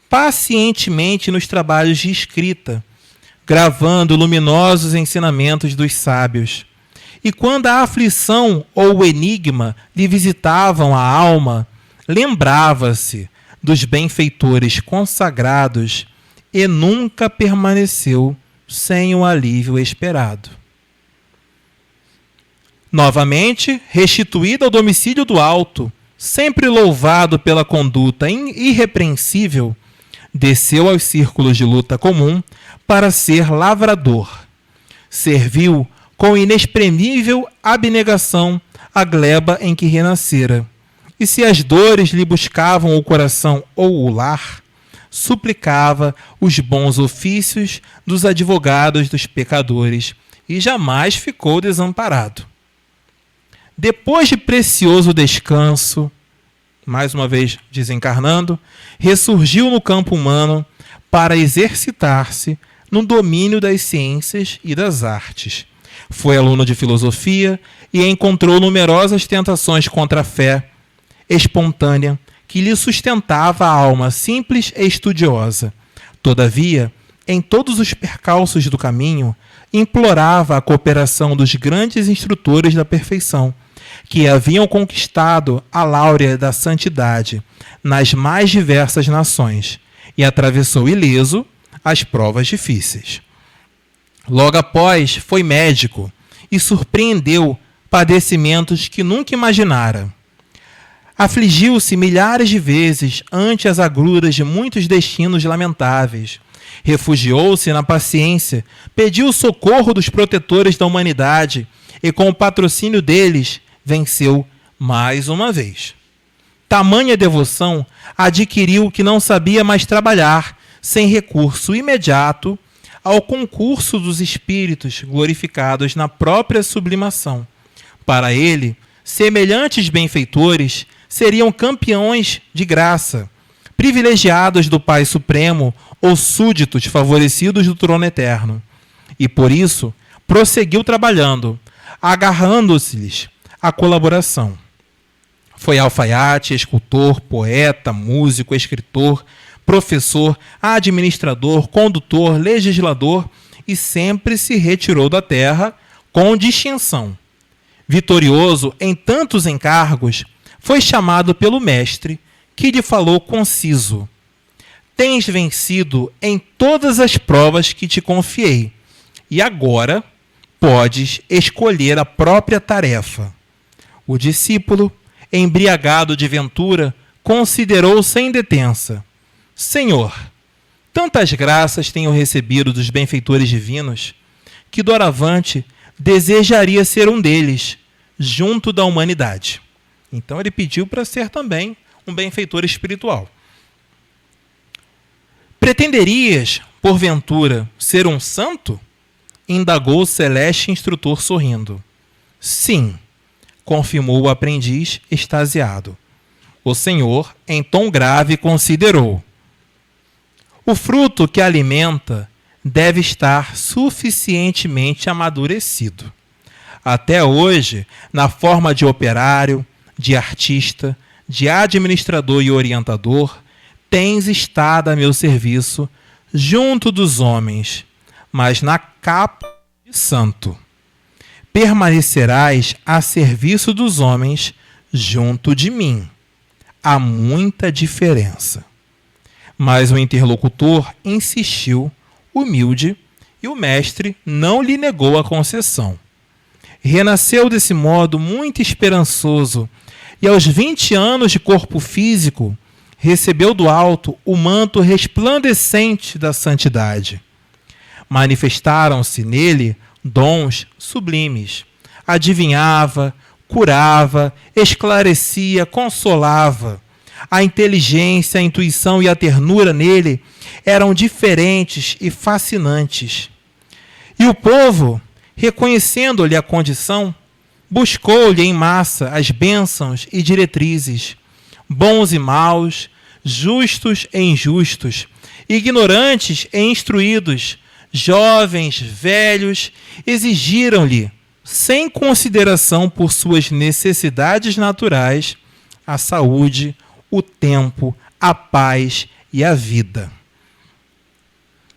pacientemente nos trabalhos de escrita, gravando luminosos ensinamentos dos sábios. E quando a aflição ou o enigma lhe visitavam a alma, lembrava-se dos benfeitores consagrados e nunca permaneceu sem o alívio esperado. Novamente, restituído ao domicílio do alto, sempre louvado pela conduta irrepreensível, desceu aos círculos de luta comum para ser lavrador. Serviu com inexprimível abnegação a gleba em que renascera. E se as dores lhe buscavam o coração ou o lar, suplicava os bons ofícios dos advogados dos pecadores e jamais ficou desamparado. Depois de precioso descanso, mais uma vez desencarnando, ressurgiu no campo humano para exercitar-se no domínio das ciências e das artes. Foi aluno de filosofia e encontrou numerosas tentações contra a fé espontânea que lhe sustentava a alma simples e estudiosa. Todavia, em todos os percalços do caminho, implorava a cooperação dos grandes instrutores da perfeição, que haviam conquistado a láurea da santidade nas mais diversas nações, e atravessou ileso as provas difíceis. Logo após, foi médico e surpreendeu padecimentos que nunca imaginara. Afligiu-se milhares de vezes ante as agruras de muitos destinos lamentáveis. Refugiou-se na paciência, pediu o socorro dos protetores da humanidade e, com o patrocínio deles, venceu mais uma vez. Tamanha devoção adquiriu que não sabia mais trabalhar sem recurso imediato ao concurso dos espíritos glorificados na própria sublimação. Para ele, semelhantes benfeitores seriam campeões de graça, privilegiados do Pai Supremo ou súditos favorecidos do trono eterno. E por isso, prosseguiu trabalhando, agarrando-se-lhes a colaboração. Foi alfaiate, escultor, poeta, músico, escritor, professor, administrador, condutor, legislador e sempre se retirou da terra com distinção. Vitorioso em tantos encargos, foi chamado pelo mestre, que lhe falou conciso: tens vencido em todas as provas que te confiei, e agora podes escolher a própria tarefa. O discípulo, embriagado de ventura, considerou sem detença: Senhor, tantas graças tenho recebido dos benfeitores divinos, que doravante desejaria ser um deles, junto da humanidade. Então ele pediu para ser também um benfeitor espiritual. Pretenderias, porventura, ser um santo? Indagou o celeste instrutor sorrindo. Sim, confirmou o aprendiz extasiado. O Senhor, em tom grave, considerou: o fruto que alimenta deve estar suficientemente amadurecido. Até hoje, na forma de operário, de artista, de administrador e orientador, tens estado a meu serviço junto dos homens, mas na capa de santo. Permanecerás a serviço dos homens junto de mim. Há muita diferença. Mas o interlocutor insistiu, humilde, e o mestre não lhe negou a concessão. Renasceu desse modo muito esperançoso, e aos 20 anos de corpo físico, recebeu do alto o manto resplandecente da santidade. Manifestaram-se nele dons sublimes. Adivinhava, curava, esclarecia, consolava. A inteligência, a intuição e a ternura nele eram diferentes e fascinantes. E o povo, reconhecendo-lhe a condição, buscou-lhe em massa as bênçãos e diretrizes. Bons e maus, justos e injustos, ignorantes e instruídos, jovens, velhos, exigiram-lhe, sem consideração por suas necessidades naturais, a saúde, o tempo, a paz e a vida.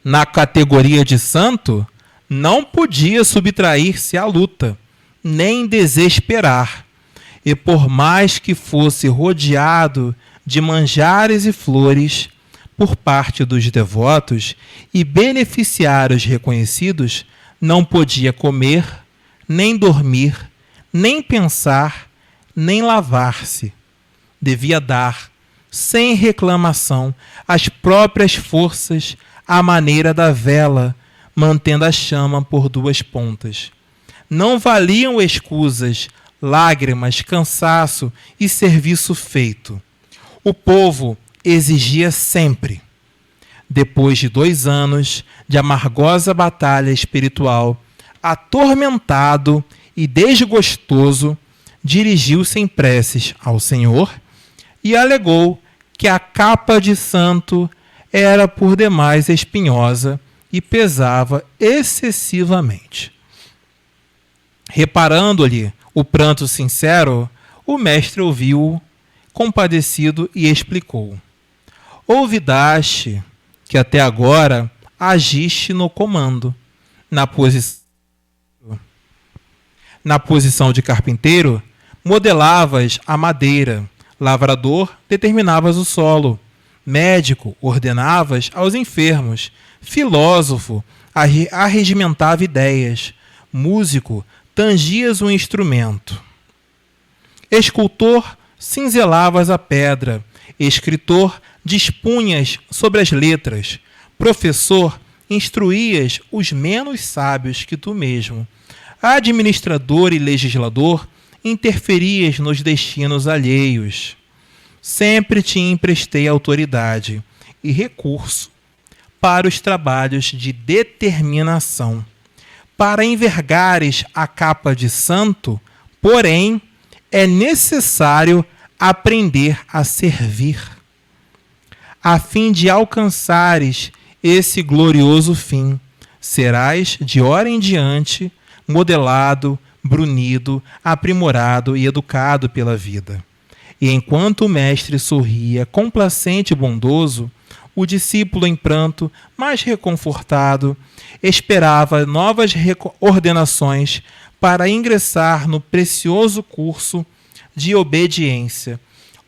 Na categoria de santo, não podia subtrair-se à luta, nem desesperar, e por mais que fosse rodeado de manjares e flores por parte dos devotos e beneficiários reconhecidos, não podia comer, nem dormir, nem pensar, nem lavar-se. Devia dar, sem reclamação, as próprias forças à maneira da vela, mantendo a chama por duas pontas. Não valiam escusas, lágrimas, cansaço e serviço feito. O povo exigia sempre. Depois de 2 anos de amargosa batalha espiritual, atormentado e desgostoso, dirigiu-se em preces ao Senhor e alegou que a capa de santo era por demais espinhosa e pesava excessivamente. Reparando-lhe o pranto sincero, o mestre ouviu-o, compadecido, e explicou: olvidaste que até agora agiste no comando. Na posição de carpinteiro, modelavas a madeira, lavrador, determinavas o solo, médico, ordenavas aos enfermos, filósofo, arregimentava ideias, músico, tangias um instrumento. Escultor, cinzelavas a pedra, escritor, dispunhas sobre as letras, professor, instruías os menos sábios que tu mesmo, administrador e legislador, interferias nos destinos alheios. Sempre te emprestei autoridade e recurso para os trabalhos de determinação. Para envergares a capa de santo, porém, é necessário aprender a servir. A fim de alcançares esse glorioso fim, serás, de hora em diante, modelado, brunido, aprimorado e educado pela vida. E enquanto o mestre sorria, complacente e bondoso, o discípulo em pranto, mais reconfortado, esperava novas ordenações para ingressar no precioso curso de obediência.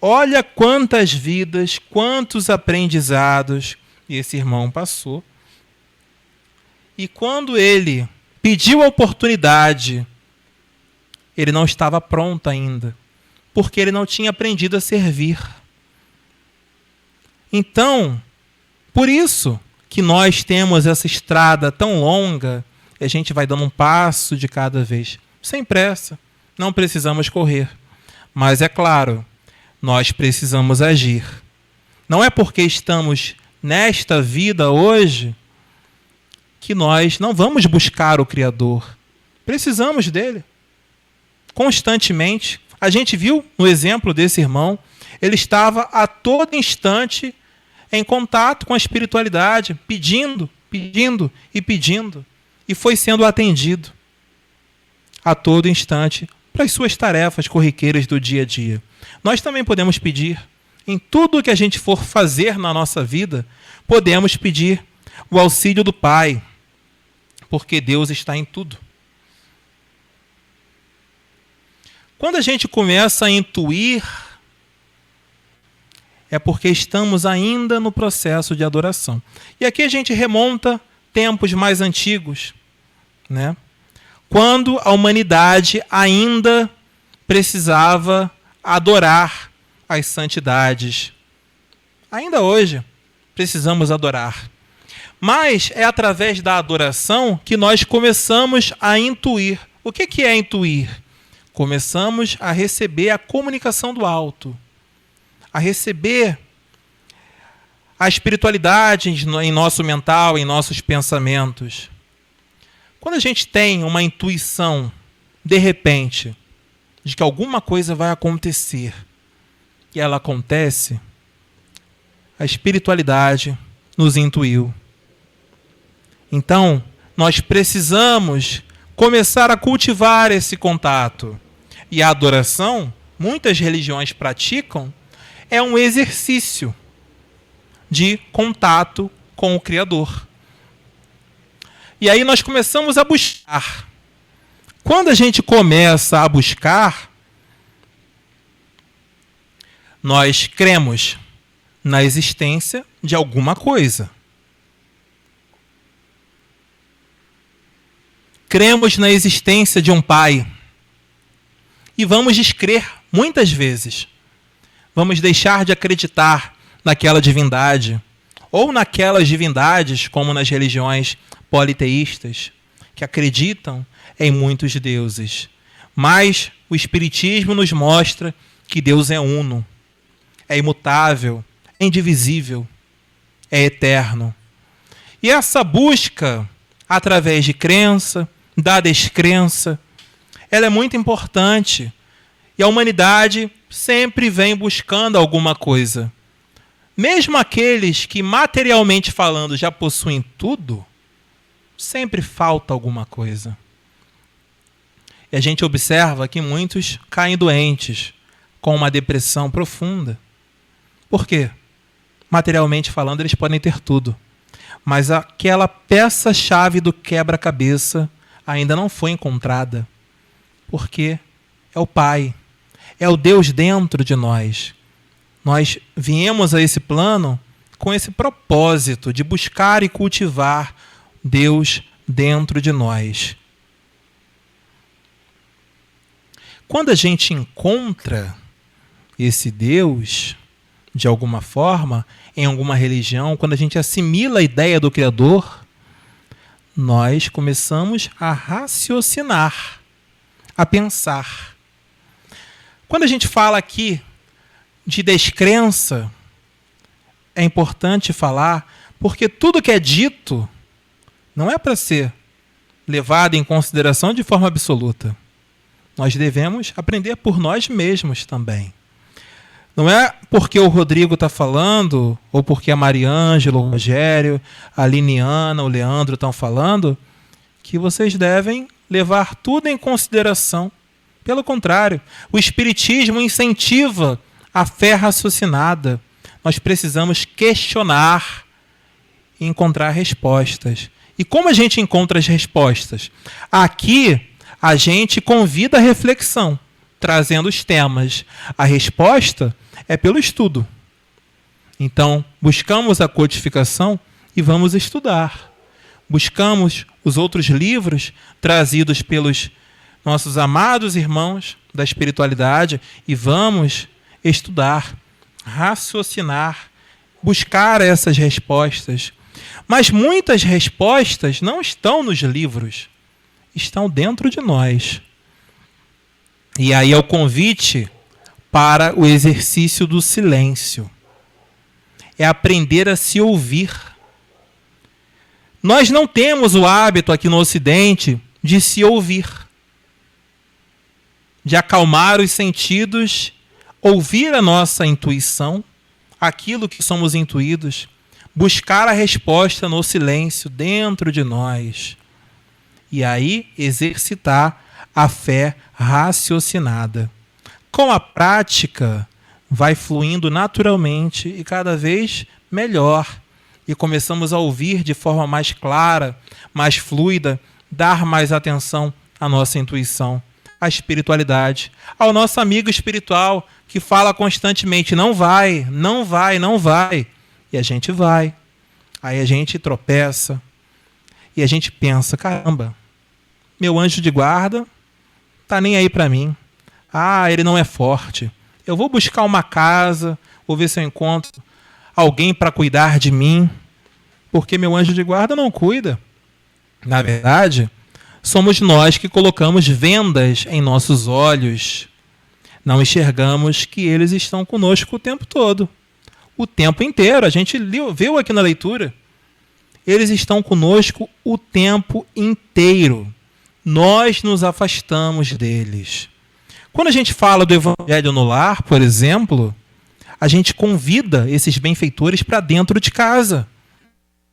Olha quantas vidas, quantos aprendizados esse irmão passou. E quando ele pediu a oportunidade Ele não estava pronto ainda, porque ele não tinha aprendido a servir. Então, por isso que nós temos essa estrada tão longa, e a gente vai dando um passo de cada vez, sem pressa, não precisamos correr. Mas é claro, nós precisamos agir. Não é porque estamos nesta vida hoje que nós não vamos buscar o Criador. Precisamos dele. Constantemente. A gente viu no exemplo desse irmão, ele estava a todo instante em contato com a espiritualidade, pedindo, pedindo e pedindo. E foi sendo atendido a todo instante para as suas tarefas corriqueiras do dia a dia. Nós também podemos pedir. Em tudo que a gente for fazer na nossa vida, podemos pedir o auxílio do Pai, porque Deus está em tudo. Quando a gente começa a intuir, é porque estamos ainda no processo de adoração. E aqui a gente remonta tempos mais antigos, né? Quando a humanidade ainda precisava adorar as santidades. Ainda hoje precisamos adorar. Mas é através da adoração que nós começamos a intuir. O que é intuir? Começamos a receber a comunicação do alto, a receber a espiritualidade em nosso mental, em nossos pensamentos. Quando a gente tem uma intuição, de repente, de que alguma coisa vai acontecer, e ela acontece, a espiritualidade nos intuiu. Então, nós precisamos começar a cultivar esse contato. E a adoração, muitas religiões praticam, é um exercício de contato com o Criador. E aí nós começamos a buscar. Quando a gente começa a buscar, nós cremos na existência de alguma coisa. Cremos na existência de um Pai. E vamos descrer muitas vezes. Vamos deixar de acreditar naquela divindade, ou naquelas divindades, como nas religiões politeístas, que acreditam em muitos deuses. Mas o Espiritismo nos mostra que Deus é uno, é imutável, é indivisível, é eterno. E essa busca, através de crença, da descrença, ela é muito importante. E a humanidade sempre vem buscando alguma coisa. Mesmo aqueles que, materialmente falando, já possuem tudo, sempre falta alguma coisa. E a gente observa que muitos caem doentes, com uma depressão profunda. Por quê? Materialmente falando, eles podem ter tudo. Mas aquela peça-chave do quebra-cabeça ainda não foi encontrada. Porque é o Pai, é o Deus dentro de nós. Nós viemos a esse plano com esse propósito de buscar e cultivar Deus dentro de nós. Quando a gente encontra esse Deus, de alguma forma, em alguma religião, quando a gente assimila a ideia do Criador, nós começamos a raciocinar, a pensar. Quando a gente fala aqui de descrença, é importante falar, porque tudo que é dito não é para ser levado em consideração de forma absoluta. Nós devemos aprender por nós mesmos também. Não é porque o Rodrigo está falando, ou porque a Mariângela, o Rogério, a Liniana, o Leandro estão falando, que vocês devem levar tudo em consideração. Pelo contrário, o Espiritismo incentiva a fé raciocinada. Nós precisamos questionar e encontrar respostas. E como a gente encontra as respostas? Aqui, a gente convida a reflexão, trazendo os temas. A resposta é pelo estudo. Então, buscamos a codificação e vamos estudar. Buscamos os outros livros trazidos pelos nossos amados irmãos da espiritualidade e vamos estudar, raciocinar, buscar essas respostas. Mas muitas respostas não estão nos livros, estão dentro de nós. E aí é o convite para o exercício do silêncio. É aprender a se ouvir. Nós não temos o hábito aqui no Ocidente de se ouvir, de acalmar os sentidos, ouvir a nossa intuição, aquilo que somos intuídos, buscar a resposta no silêncio dentro de nós. E aí exercitar a fé raciocinada. Com a prática, vai fluindo naturalmente e cada vez melhor. E começamos a ouvir de forma mais clara, mais fluida, dar mais atenção à nossa intuição, à espiritualidade, ao nosso amigo espiritual que fala constantemente, não vai, não vai, não vai. E a gente vai. Aí a gente tropeça e a gente pensa, caramba, meu anjo de guarda tá nem aí para mim. Ah, ele não é forte. Eu vou buscar uma casa, vou ver se eu encontro alguém para cuidar de mim, porque meu anjo de guarda não cuida. Na verdade, somos nós que colocamos vendas em nossos olhos. Não enxergamos que eles estão conosco o tempo todo. O tempo inteiro. A gente viu aqui na leitura. Eles estão conosco o tempo inteiro. Nós nos afastamos deles. Quando a gente fala do Evangelho no lar, por exemplo, a gente convida esses benfeitores para dentro de casa.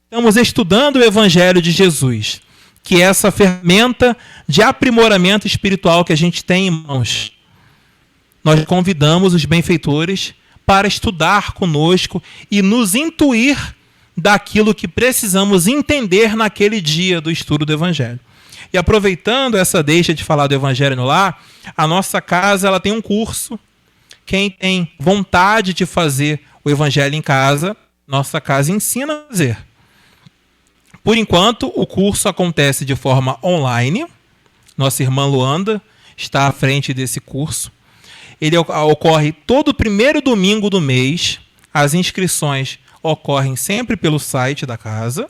Estamos estudando o Evangelho de Jesus, que é essa ferramenta de aprimoramento espiritual que a gente tem em mãos. Nós convidamos os benfeitores para estudar conosco e nos intuir daquilo que precisamos entender naquele dia do estudo do Evangelho. E aproveitando essa deixa de falar do Evangelho no lar, a nossa casa ela tem um curso. Quem tem vontade de fazer o Evangelho em casa, nossa casa ensina a fazer. Por enquanto, o curso acontece de forma online. Nossa irmã Luanda está à frente desse curso. Ele ocorre todo primeiro domingo do mês. As inscrições ocorrem sempre pelo site da casa,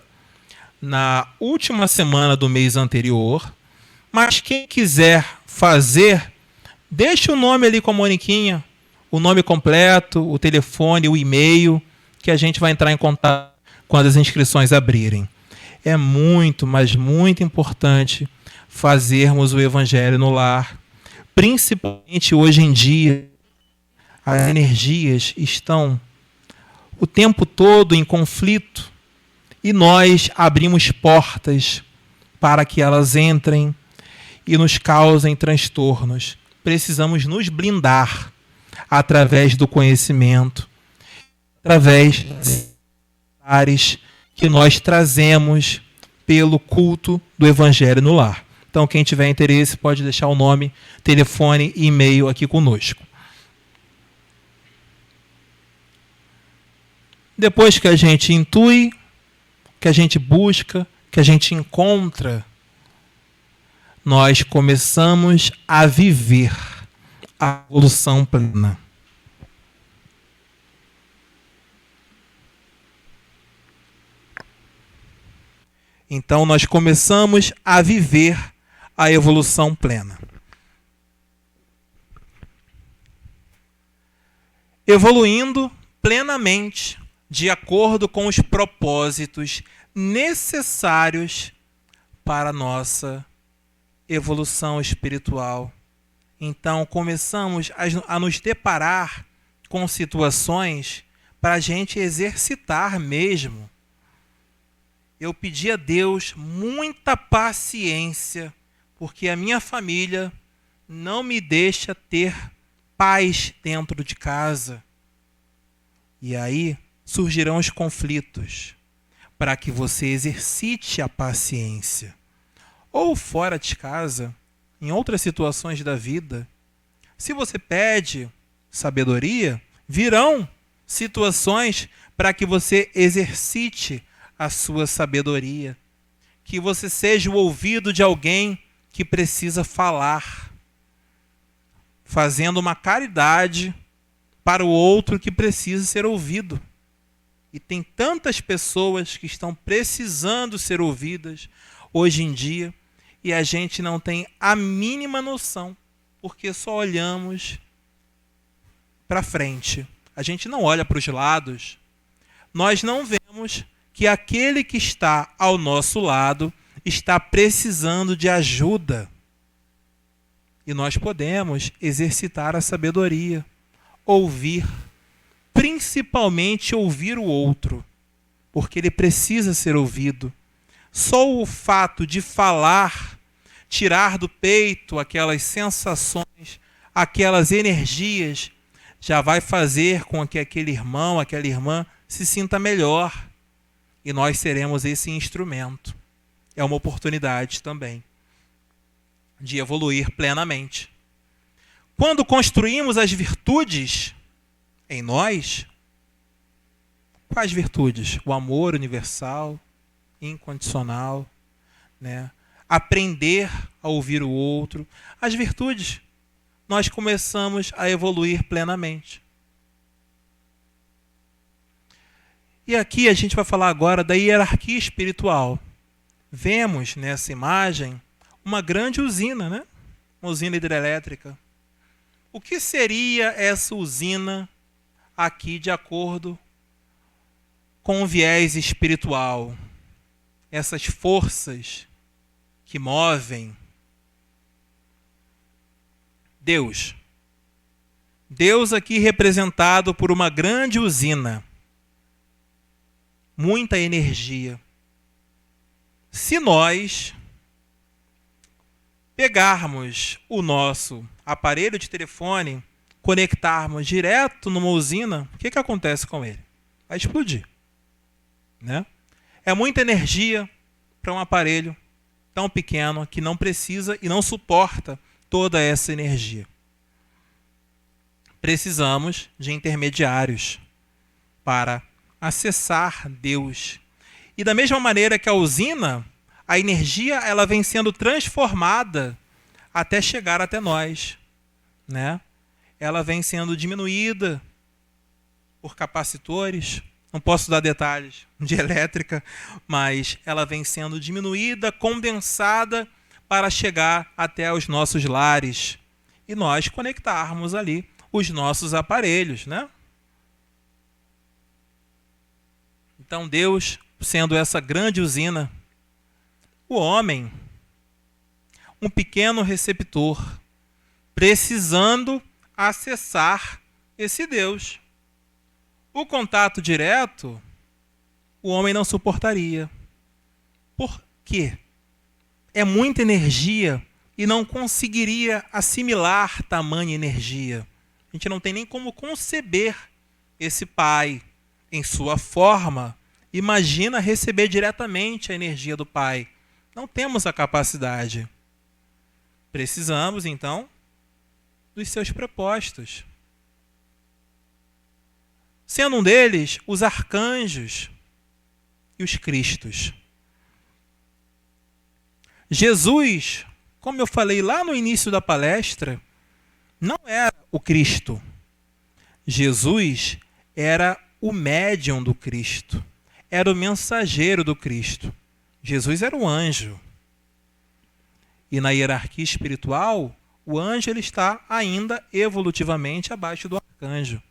na última semana do mês anterior. Mas quem quiser fazer, deixe o nome ali com a Moniquinha, o nome completo, o telefone, o e-mail, que a gente vai entrar em contato quando as inscrições abrirem. É muito, mas muito importante fazermos o Evangelho no lar. Principalmente hoje em dia, as energias estão o tempo todo em conflito e nós abrimos portas para que elas entrem e nos causem transtornos. Precisamos nos blindar através do conhecimento, através das áreas que nós trazemos pelo culto do Evangelho no lar. Então, quem tiver interesse pode deixar o nome, telefone e e-mail aqui conosco. Depois que a gente intui, que a gente busca, que a gente encontra, nós começamos a viver a evolução plena. Então, nós começamos a viver a evolução plena. Evoluindo plenamente, de acordo com os propósitos necessários para a nossa evolução espiritual. Então, começamos a nos deparar com situações para a gente exercitar mesmo. Eu pedi a Deus muita paciência, porque a minha família não me deixa ter paz dentro de casa. E aí surgirão os conflitos, para que você exercite a paciência. Ou fora de casa, em outras situações da vida, se você pede sabedoria, virão situações para que você exercite a sua sabedoria. Que você seja o ouvido de alguém que precisa falar, fazendo uma caridade para o outro que precisa ser ouvido. E tem tantas pessoas que estão precisando ser ouvidas hoje em dia e a gente não tem a mínima noção, porque só olhamos para frente. A gente não olha para os lados. Nós não vemos que aquele que está ao nosso lado está precisando de ajuda. E nós podemos exercitar a sabedoria, ouvir, principalmente ouvir o outro, porque ele precisa ser ouvido. Só o fato de falar, tirar do peito aquelas sensações, aquelas energias, já vai fazer com que aquele irmão, aquela irmã se sinta melhor. E nós seremos esse instrumento. É uma oportunidade também de evoluir plenamente. Quando construímos as virtudes em nós, quais virtudes? O amor universal, incondicional, né? Aprender a ouvir o outro. As virtudes, nós começamos a evoluir plenamente. E aqui a gente vai falar agora da hierarquia espiritual. Vemos nessa imagem uma grande usina, né? Uma usina hidrelétrica. O que seria essa usina aqui de acordo com o viés espiritual? Essas forças que movem Deus. Deus aqui representado por uma grande usina. Muita energia. Se nós pegarmos o nosso aparelho de telefone, conectarmos direto numa usina, o que acontece com ele? Vai explodir, né? É muita energia para um aparelho tão pequeno que não precisa e não suporta toda essa energia. Precisamos de intermediários para acessar Deus. E da mesma maneira que a usina, a energia ela vem sendo transformada até chegar até nós, né? Ela vem sendo diminuída por capacitores. Não posso dar detalhes de elétrica, mas ela vem sendo diminuída, condensada para chegar até os nossos lares e nós conectarmos ali os nossos aparelhos, né? Então Deus, sendo essa grande usina, o homem, um pequeno receptor, precisando acessar esse Deus. O contato direto, o homem não suportaria. Por quê? É muita energia e não conseguiria assimilar tamanha energia. A gente não tem nem como conceber esse Pai em sua forma. Imagina receber diretamente a energia do Pai. Não temos a capacidade. Precisamos, então, dos seus prepostos. Sendo um deles, os arcanjos e os cristos. Jesus, como eu falei lá no início da palestra, não era o Cristo. Jesus era o médium do Cristo. Era o mensageiro do Cristo. Jesus era o anjo. E na hierarquia espiritual, o anjo ele está ainda evolutivamente abaixo do arcanjo.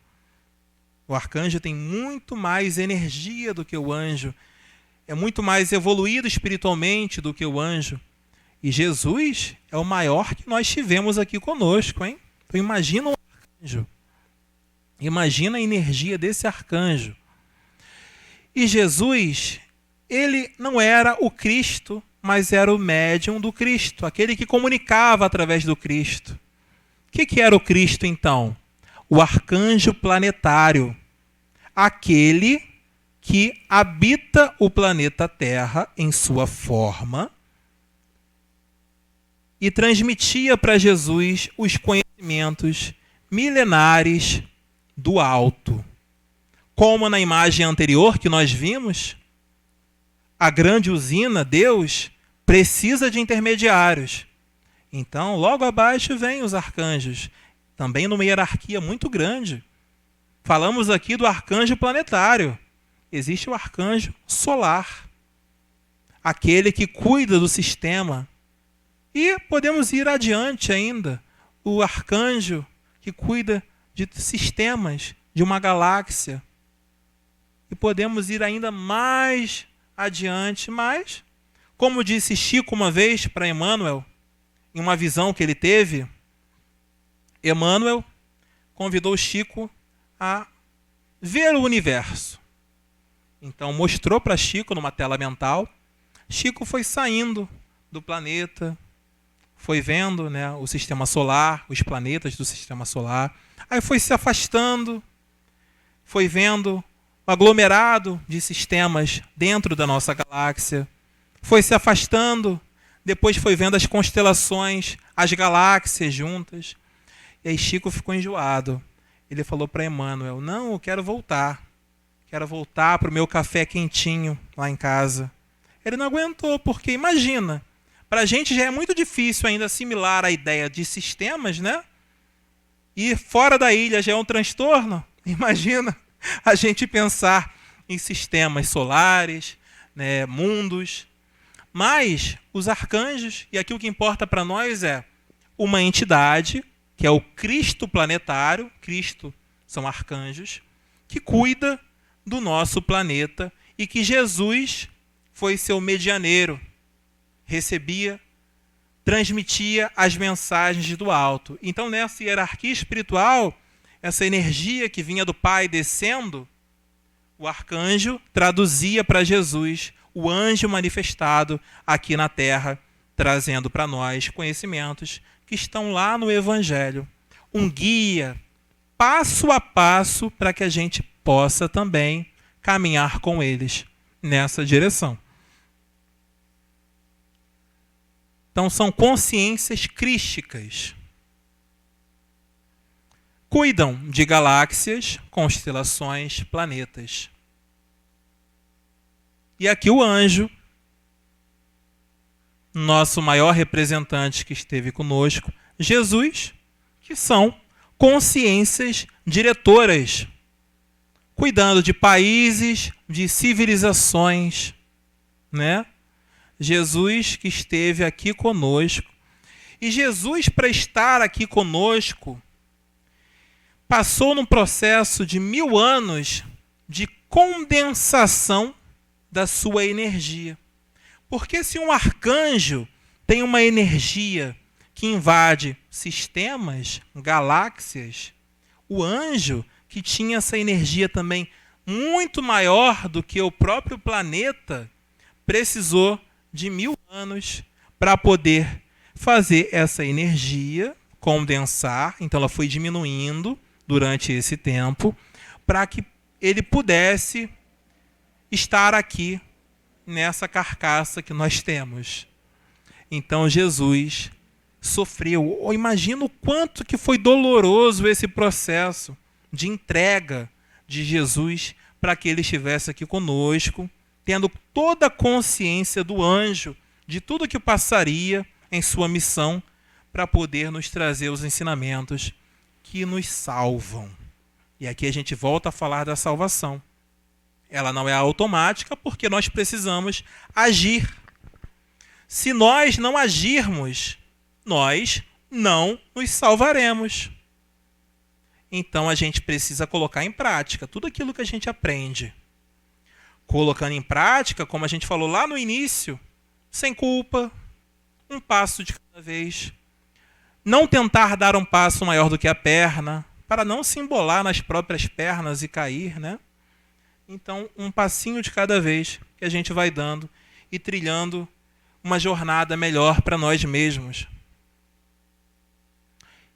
O arcanjo tem muito mais energia do que o anjo. É muito mais evoluído espiritualmente do que o anjo. E Jesus é o maior que nós tivemos aqui conosco, hein? Então imagina o arcanjo. Imagina a energia desse arcanjo. E Jesus, ele não era o Cristo, mas era o médium do Cristo, aquele que comunicava através do Cristo. O que era o Cristo, então? O arcanjo planetário, aquele que habita o planeta Terra em sua forma e transmitia para Jesus os conhecimentos milenares do alto. Como na imagem anterior que nós vimos, a grande usina, Deus, precisa de intermediários. Então, logo abaixo vem os arcanjos, também numa hierarquia muito grande. Falamos aqui do arcanjo planetário. Existe o arcanjo solar, aquele que cuida do sistema. E podemos ir adiante ainda, o arcanjo que cuida de sistemas, de uma galáxia. E podemos ir ainda mais adiante, mas, como disse Chico uma vez para Emmanuel, em uma visão que ele teve, Emmanuel convidou Chico a ver o universo. Então mostrou para Chico numa tela mental. Chico foi saindo do planeta, foi vendo, né, o sistema solar, os planetas do sistema solar. Aí foi se afastando, foi vendo o aglomerado de sistemas dentro da nossa galáxia. Foi se afastando, depois foi vendo as constelações, as galáxias juntas. E aí Chico ficou enjoado. Ele falou para Emmanuel, não, eu quero voltar. Quero voltar para o meu café quentinho lá em casa. Ele não aguentou, porque imagina, para a gente já é muito difícil ainda assimilar a ideia de sistemas, né? E fora da ilha já é um transtorno. Imagina a gente pensar em sistemas solares, né, mundos. Mas os arcanjos, e aqui o que importa para nós é uma entidade, que é o Cristo planetário, Cristo são arcanjos, que cuida do nosso planeta e que Jesus foi seu medianeiro, recebia, transmitia as mensagens do alto. Então, nessa hierarquia espiritual, essa energia que vinha do Pai descendo, o arcanjo traduzia para Jesus o anjo manifestado aqui na Terra, trazendo para nós conhecimentos que estão lá no Evangelho. Um guia, passo a passo, para que a gente possa também caminhar com eles nessa direção. Então, são consciências crísticas. Cuidam de galáxias, constelações, planetas. E aqui o anjo, nosso maior representante que esteve conosco, Jesus, que são consciências diretoras, cuidando de países, de civilizações, né? Jesus que esteve aqui conosco. E Jesus, para estar aqui conosco, passou num processo de 1000 anos de condensação da sua energia. Porque se um arcanjo tem uma energia que invade sistemas, galáxias, o anjo, que tinha essa energia também muito maior do que o próprio planeta, precisou de 1000 anos para poder fazer essa energia condensar. Então ela foi diminuindo durante esse tempo para que ele pudesse estar aqui nessa carcaça que nós temos. Então Jesus sofreu. Imagina o quanto que foi doloroso esse processo de entrega de Jesus para que ele estivesse aqui conosco, tendo toda a consciência do anjo, de tudo que passaria em sua missão, para poder nos trazer os ensinamentos que nos salvam. E aqui a gente volta a falar da salvação. Ela não é automática porque nós precisamos agir. Se nós não agirmos, nós não nos salvaremos. Então a gente precisa colocar em prática tudo aquilo que a gente aprende. Colocando em prática, como a gente falou lá no início, sem culpa, um passo de cada vez. Não tentar dar um passo maior do que a perna, para não se embolar nas próprias pernas e cair, né? Então, um passinho de cada vez que a gente vai dando e trilhando uma jornada melhor para nós mesmos.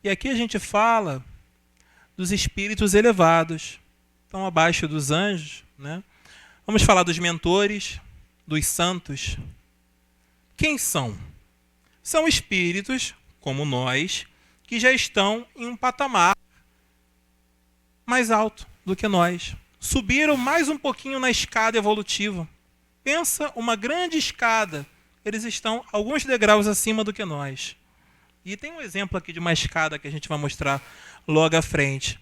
E aqui a gente fala dos espíritos elevados, estão abaixo dos anjos, né? Vamos falar dos mentores, dos santos. Quem são? São espíritos, como nós, que já estão em um patamar mais alto do que nós. Subiram mais um pouquinho na escada evolutiva. Pensa uma grande escada. Eles estão alguns degraus acima do que nós. E tem um exemplo aqui de uma escada que a gente vai mostrar logo à frente.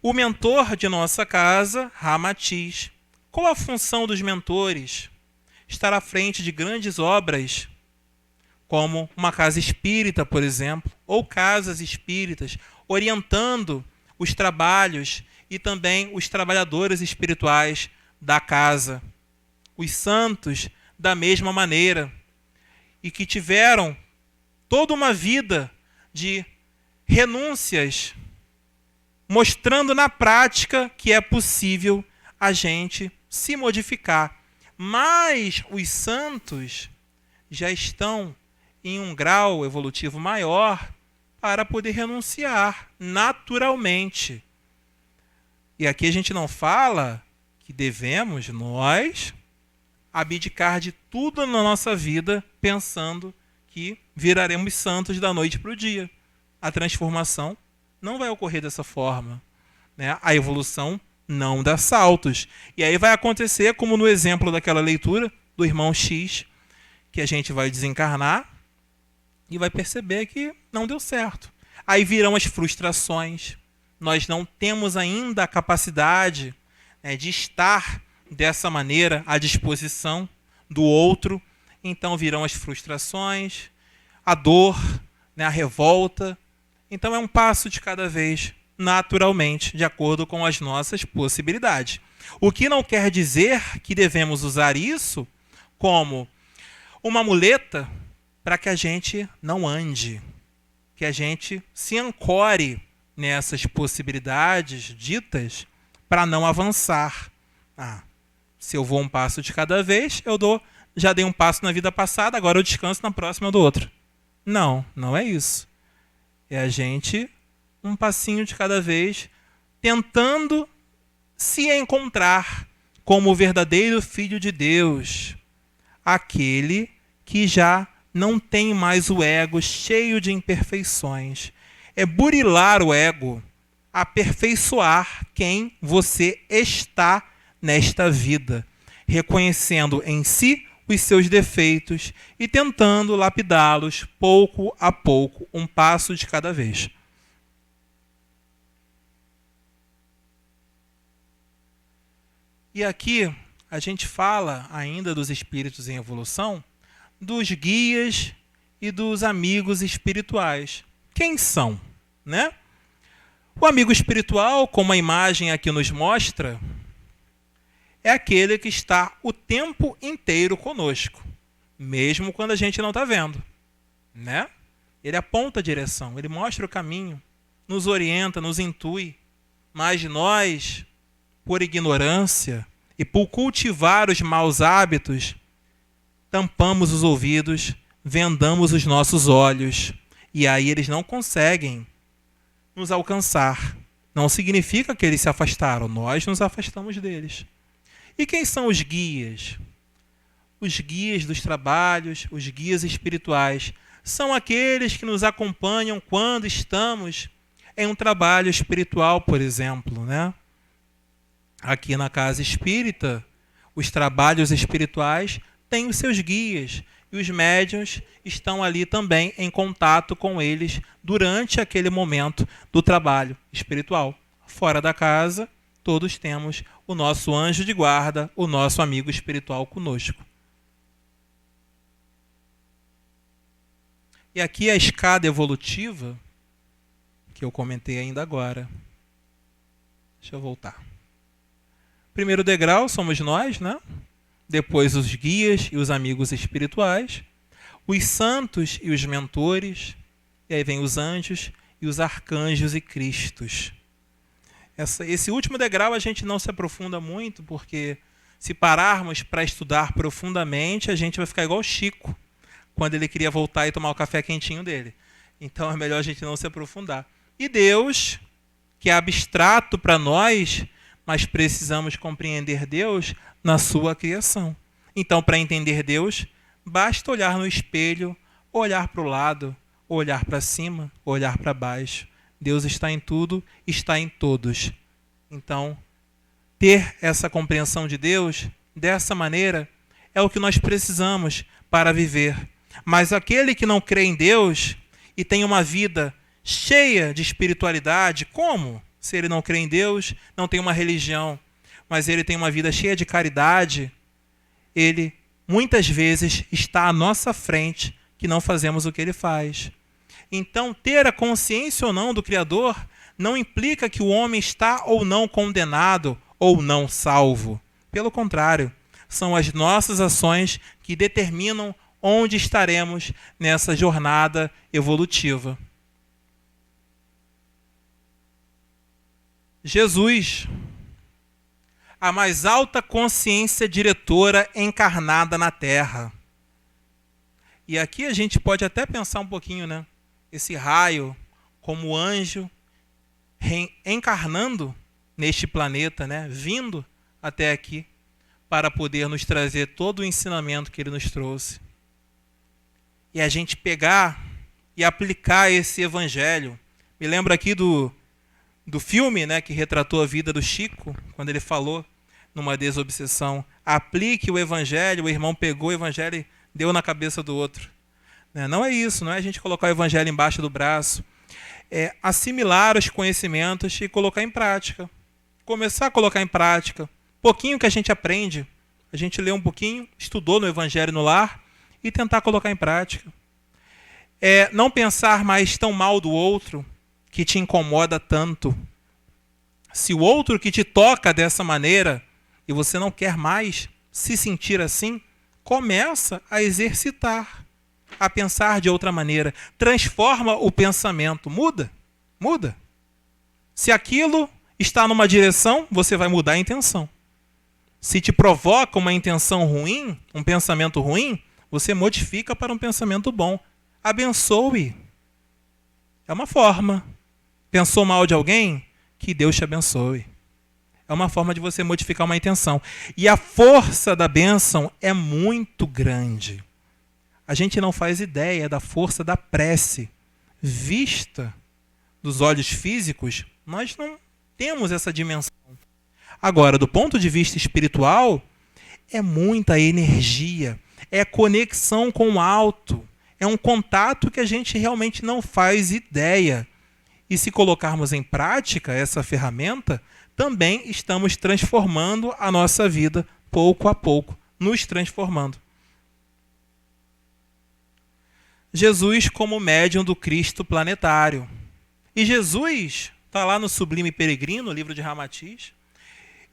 O mentor de nossa casa, Ramatiz. Qual a função dos mentores? Estar à frente de grandes obras, como uma casa espírita, por exemplo, ou casas espíritas, orientando os trabalhos e também os trabalhadores espirituais da casa. Os santos, da mesma maneira, e que tiveram toda uma vida de renúncias, mostrando na prática que é possível a gente se modificar. Mas os santos já estão em um grau evolutivo maior para poder renunciar naturalmente. E aqui a gente não fala que devemos, nós, abdicar de tudo na nossa vida pensando que viraremos santos da noite para o dia. A transformação não vai ocorrer dessa forma, né? A evolução não dá saltos. E aí vai acontecer, como no exemplo daquela leitura do irmão X, que a gente vai desencarnar e vai perceber que não deu certo. Aí virão as frustrações. Nós não temos ainda a capacidade, né, de estar dessa maneira à disposição do outro. Então virão as frustrações, a dor, né, a revolta. Então é um passo de cada vez, naturalmente, de acordo com as nossas possibilidades. O que não quer dizer que devemos usar isso como uma muleta para que a gente não ande, que a gente se ancore nessas possibilidades ditas para não avançar. Se eu vou um passo de cada vez, já dei um passo na vida passada, agora eu descanso, na próxima eu dou outro. Não, não é isso. É a gente, um passinho de cada vez, tentando se encontrar como o verdadeiro Filho de Deus, aquele que já não tem mais o ego cheio de imperfeições. É burilar o ego, aperfeiçoar quem você está nesta vida, reconhecendo em si os seus defeitos e tentando lapidá-los pouco a pouco, um passo de cada vez. E aqui a gente fala ainda dos espíritos em evolução, dos guias e dos amigos espirituais. Quem são, né? O amigo espiritual, como a imagem aqui nos mostra, é aquele que está o tempo inteiro conosco, mesmo quando a gente não está vendo, né? Ele aponta a direção, ele mostra o caminho, nos orienta, nos intui, mas nós, por ignorância e por cultivar os maus hábitos, tampamos os ouvidos, vendamos os nossos olhos, e aí eles não conseguem nos alcançar. Não significa que eles se afastaram, nós nos afastamos deles. E quem são os guias? Os guias dos trabalhos, os guias espirituais, são aqueles que nos acompanham quando estamos em um trabalho espiritual, por exemplo, né? Aqui na casa espírita, os trabalhos espirituais têm os seus guias, e os médiuns estão ali também em contato com eles durante aquele momento do trabalho espiritual. Fora da casa, todos temos o nosso anjo de guarda, o nosso amigo espiritual conosco. E aqui a escada evolutiva, que eu comentei ainda agora. Deixa eu voltar. Primeiro degrau somos nós, né? Depois os guias e os amigos espirituais, os santos e os mentores, e aí vem os anjos e os arcanjos e cristos. Esse último degrau a gente não se aprofunda muito, porque se pararmos para estudar profundamente, a gente vai ficar igual o Chico, quando ele queria voltar e tomar o café quentinho dele. Então é melhor a gente não se aprofundar. E Deus, que é abstrato para nós, mas precisamos compreender Deus na sua criação. Então, para entender Deus, basta olhar no espelho, olhar para o lado, olhar para cima, olhar para baixo. Deus está em tudo, está em todos. Então, ter essa compreensão de Deus, dessa maneira, é o que nós precisamos para viver. Mas aquele que não crê em Deus e tem uma vida cheia de espiritualidade, como? Se ele não crê em Deus, não tem uma religião, mas ele tem uma vida cheia de caridade, ele muitas vezes está à nossa frente que não fazemos o que ele faz. Então, ter a consciência ou não do Criador não implica que o homem está ou não condenado ou não salvo. Pelo contrário, são as nossas ações que determinam onde estaremos nessa jornada evolutiva. Jesus, a mais alta consciência diretora encarnada na Terra. E aqui a gente pode até pensar um pouquinho, né? Esse raio como anjo encarnando neste planeta, né? Vindo até aqui para poder nos trazer todo o ensinamento que ele nos trouxe. E a gente pegar e aplicar esse evangelho. Me lembro aqui do filme, né, que retratou a vida do Chico, quando ele falou numa desobsessão: aplique o evangelho. O irmão pegou o evangelho e deu na cabeça do outro. Não é isso, não é a gente colocar o evangelho embaixo do braço. É assimilar os conhecimentos e colocar em prática. Começar a colocar em prática. Pouquinho que a gente aprende, a gente lê um pouquinho, estudou no evangelho no lar e tentar colocar em prática. Não pensar mais tão mal do outro que te incomoda tanto. Se o outro que te toca dessa maneira e você não quer mais se sentir assim, começa a exercitar, a pensar de outra maneira. Transforma o pensamento. Muda. Se aquilo está numa direção, você vai mudar a intenção. Se te provoca uma intenção ruim, um pensamento ruim, você modifica para um pensamento bom. Abençoe. É uma forma. Pensou mal de alguém? Que Deus te abençoe. É uma forma de você modificar uma intenção. E a força da bênção é muito grande. A gente não faz ideia da força da prece. Vista dos olhos físicos, nós não temos essa dimensão. Agora, do ponto de vista espiritual, é muita energia, é conexão com o alto, é um contato que a gente realmente não faz ideia. E se colocarmos em prática essa ferramenta, também estamos transformando a nossa vida pouco a pouco, nos transformando. Jesus como médium do Cristo planetário. E Jesus está lá no Sublime Peregrino, livro de Ramatiz.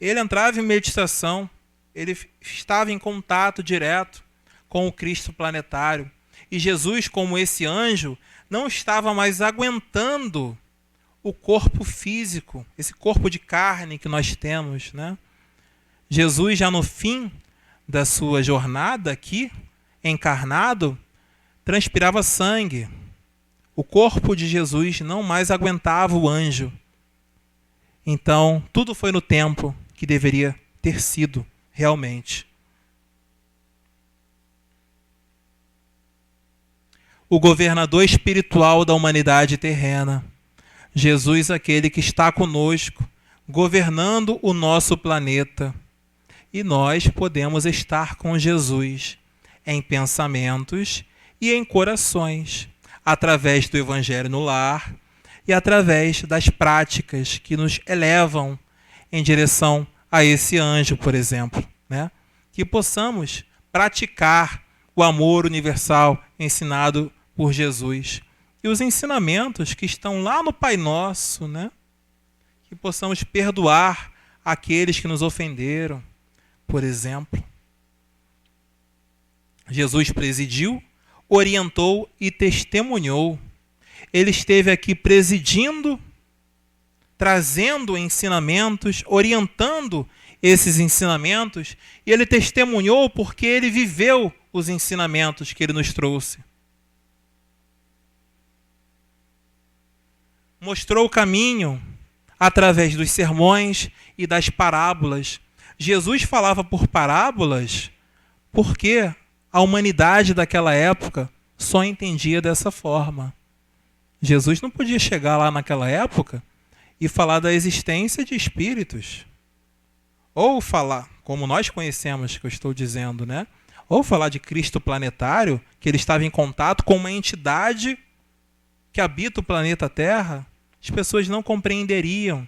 Ele entrava em meditação, ele estava em contato direto com o Cristo planetário. E Jesus, como esse anjo, não estava mais aguentando o corpo físico, esse corpo de carne que nós temos, né? Jesus, já no fim da sua jornada aqui, encarnado, transpirava sangue. O corpo de Jesus não mais aguentava o anjo. Então, tudo foi no tempo que deveria ter sido realmente. O governador espiritual da humanidade terrena. Jesus, aquele que está conosco, governando o nosso planeta. E nós podemos estar com Jesus em pensamentos e em corações, através do Evangelho no lar e através das práticas que nos elevam em direção a esse anjo, por exemplo, né? Que possamos praticar o amor universal ensinado por Jesus. E os ensinamentos que estão lá no Pai Nosso, né? Que possamos perdoar aqueles que nos ofenderam, por exemplo. Jesus presidiu, orientou e testemunhou. Ele esteve aqui presidindo, trazendo ensinamentos, orientando esses ensinamentos, e ele testemunhou porque ele viveu os ensinamentos que ele nos trouxe. Mostrou o caminho através dos sermões e das parábolas. Jesus falava por parábolas porque a humanidade daquela época só entendia dessa forma. Jesus não podia chegar lá naquela época e falar da existência de espíritos. Ou falar, como nós conhecemos, que eu estou dizendo, né? Ou falar de Cristo planetário, que ele estava em contato com uma entidade que habita o planeta Terra, as pessoas não compreenderiam.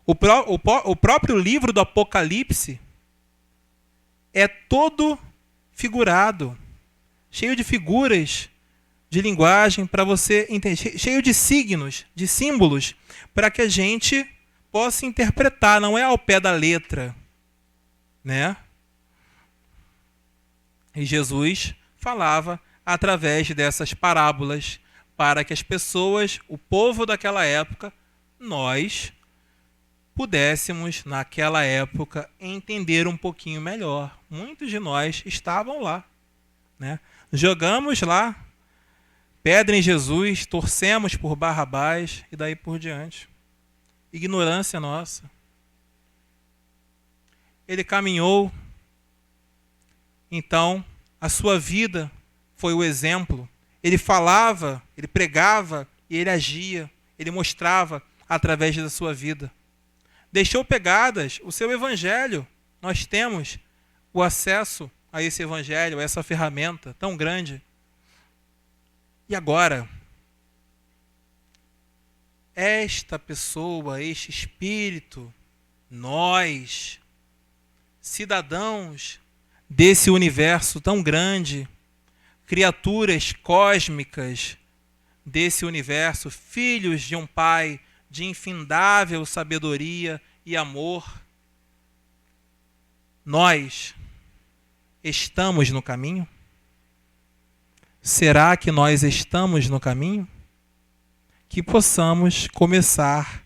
O próprio livro do Apocalipse é todo figurado, cheio de figuras de linguagem para você entender, cheio de signos, de símbolos, para que a gente possa interpretar, não é ao pé da letra, né? E Jesus falava através dessas parábolas para que as pessoas, o povo daquela época, nós pudéssemos, naquela época, entender um pouquinho melhor. Muitos de nós estavam lá, né? Jogamos lá pedra em Jesus, torcemos por Barrabás e daí por diante. Ignorância nossa. Ele caminhou, então a sua vida foi o exemplo. Ele falava, ele pregava e ele agia, ele mostrava através da sua vida. Deixou pegadas o seu evangelho. Nós temos o acesso a esse evangelho, a essa ferramenta tão grande. E agora, esta pessoa, este espírito, nós, cidadãos desse universo tão grande, criaturas cósmicas desse universo, filhos de um Pai de infindável sabedoria e amor, nós estamos no caminho? Será que nós estamos no caminho? Que possamos começar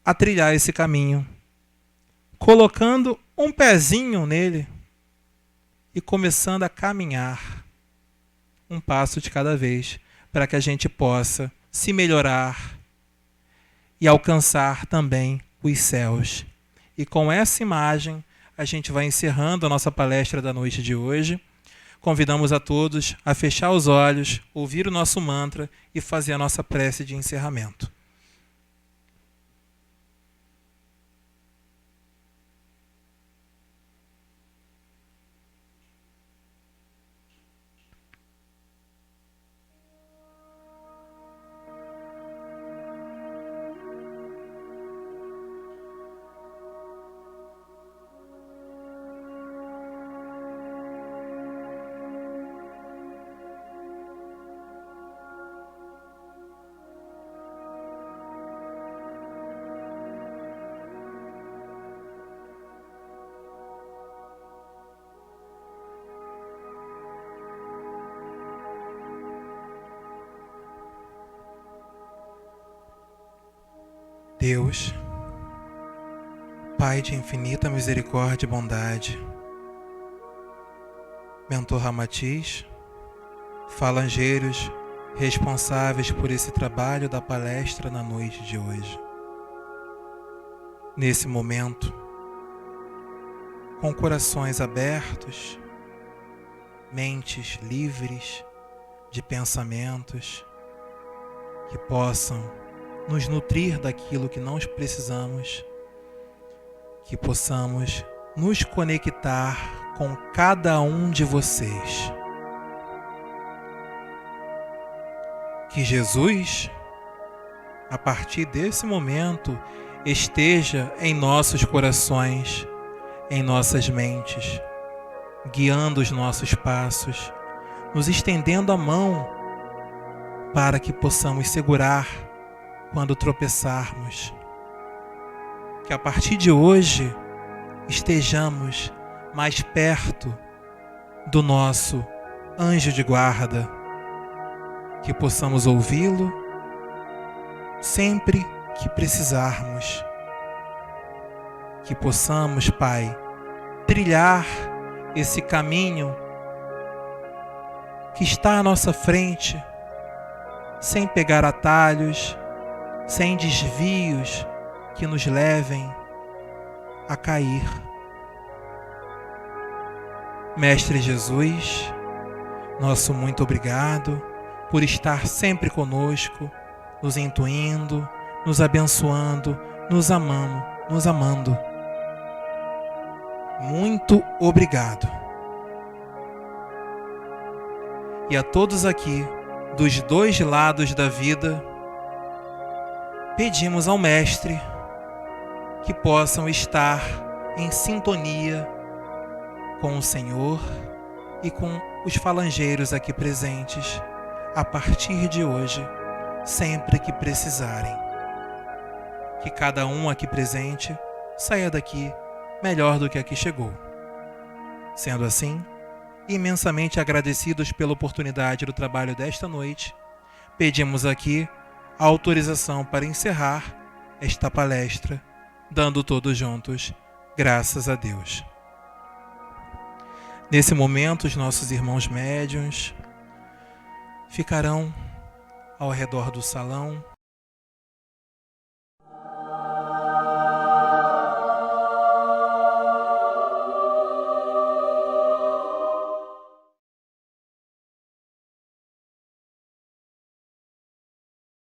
a trilhar esse caminho, colocando um pezinho nele e começando a caminhar um passo de cada vez, para que a gente possa se melhorar e alcançar também os céus. E com essa imagem, a gente vai encerrando a nossa palestra da noite de hoje. Convidamos a todos a fechar os olhos, ouvir o nosso mantra e fazer a nossa prece de encerramento. Deus, Pai de infinita misericórdia e bondade, Mentor Ramatiz, falangeiros responsáveis por esse trabalho da palestra na noite de hoje. Nesse momento, com corações abertos, mentes livres de pensamentos que possam nos nutrir daquilo que nós precisamos, que possamos nos conectar com cada um de vocês. Que Jesus, a partir desse momento, esteja em nossos corações, em nossas mentes, guiando os nossos passos, nos estendendo a mão para que possamos segurar quando tropeçarmos. Que a partir de hoje estejamos mais perto do nosso anjo de guarda, que possamos ouvi-lo sempre que precisarmos, que possamos, Pai, trilhar esse caminho que está à nossa frente, sem pegar atalhos, sem desvios que nos levem a cair. Mestre Jesus, nosso muito obrigado por estar sempre conosco, nos intuindo, nos abençoando, nos amando. Muito obrigado. E a todos aqui dos dois lados da vida, pedimos ao Mestre que possam estar em sintonia com o Senhor e com os falangeiros aqui presentes a partir de hoje, sempre que precisarem. Que cada um aqui presente saia daqui melhor do que aqui chegou. Sendo assim, imensamente agradecidos pela oportunidade do trabalho desta noite, pedimos aqui a autorização para encerrar esta palestra, dando todos juntos graças a Deus. Nesse momento, os nossos irmãos médiuns ficarão ao redor do salão,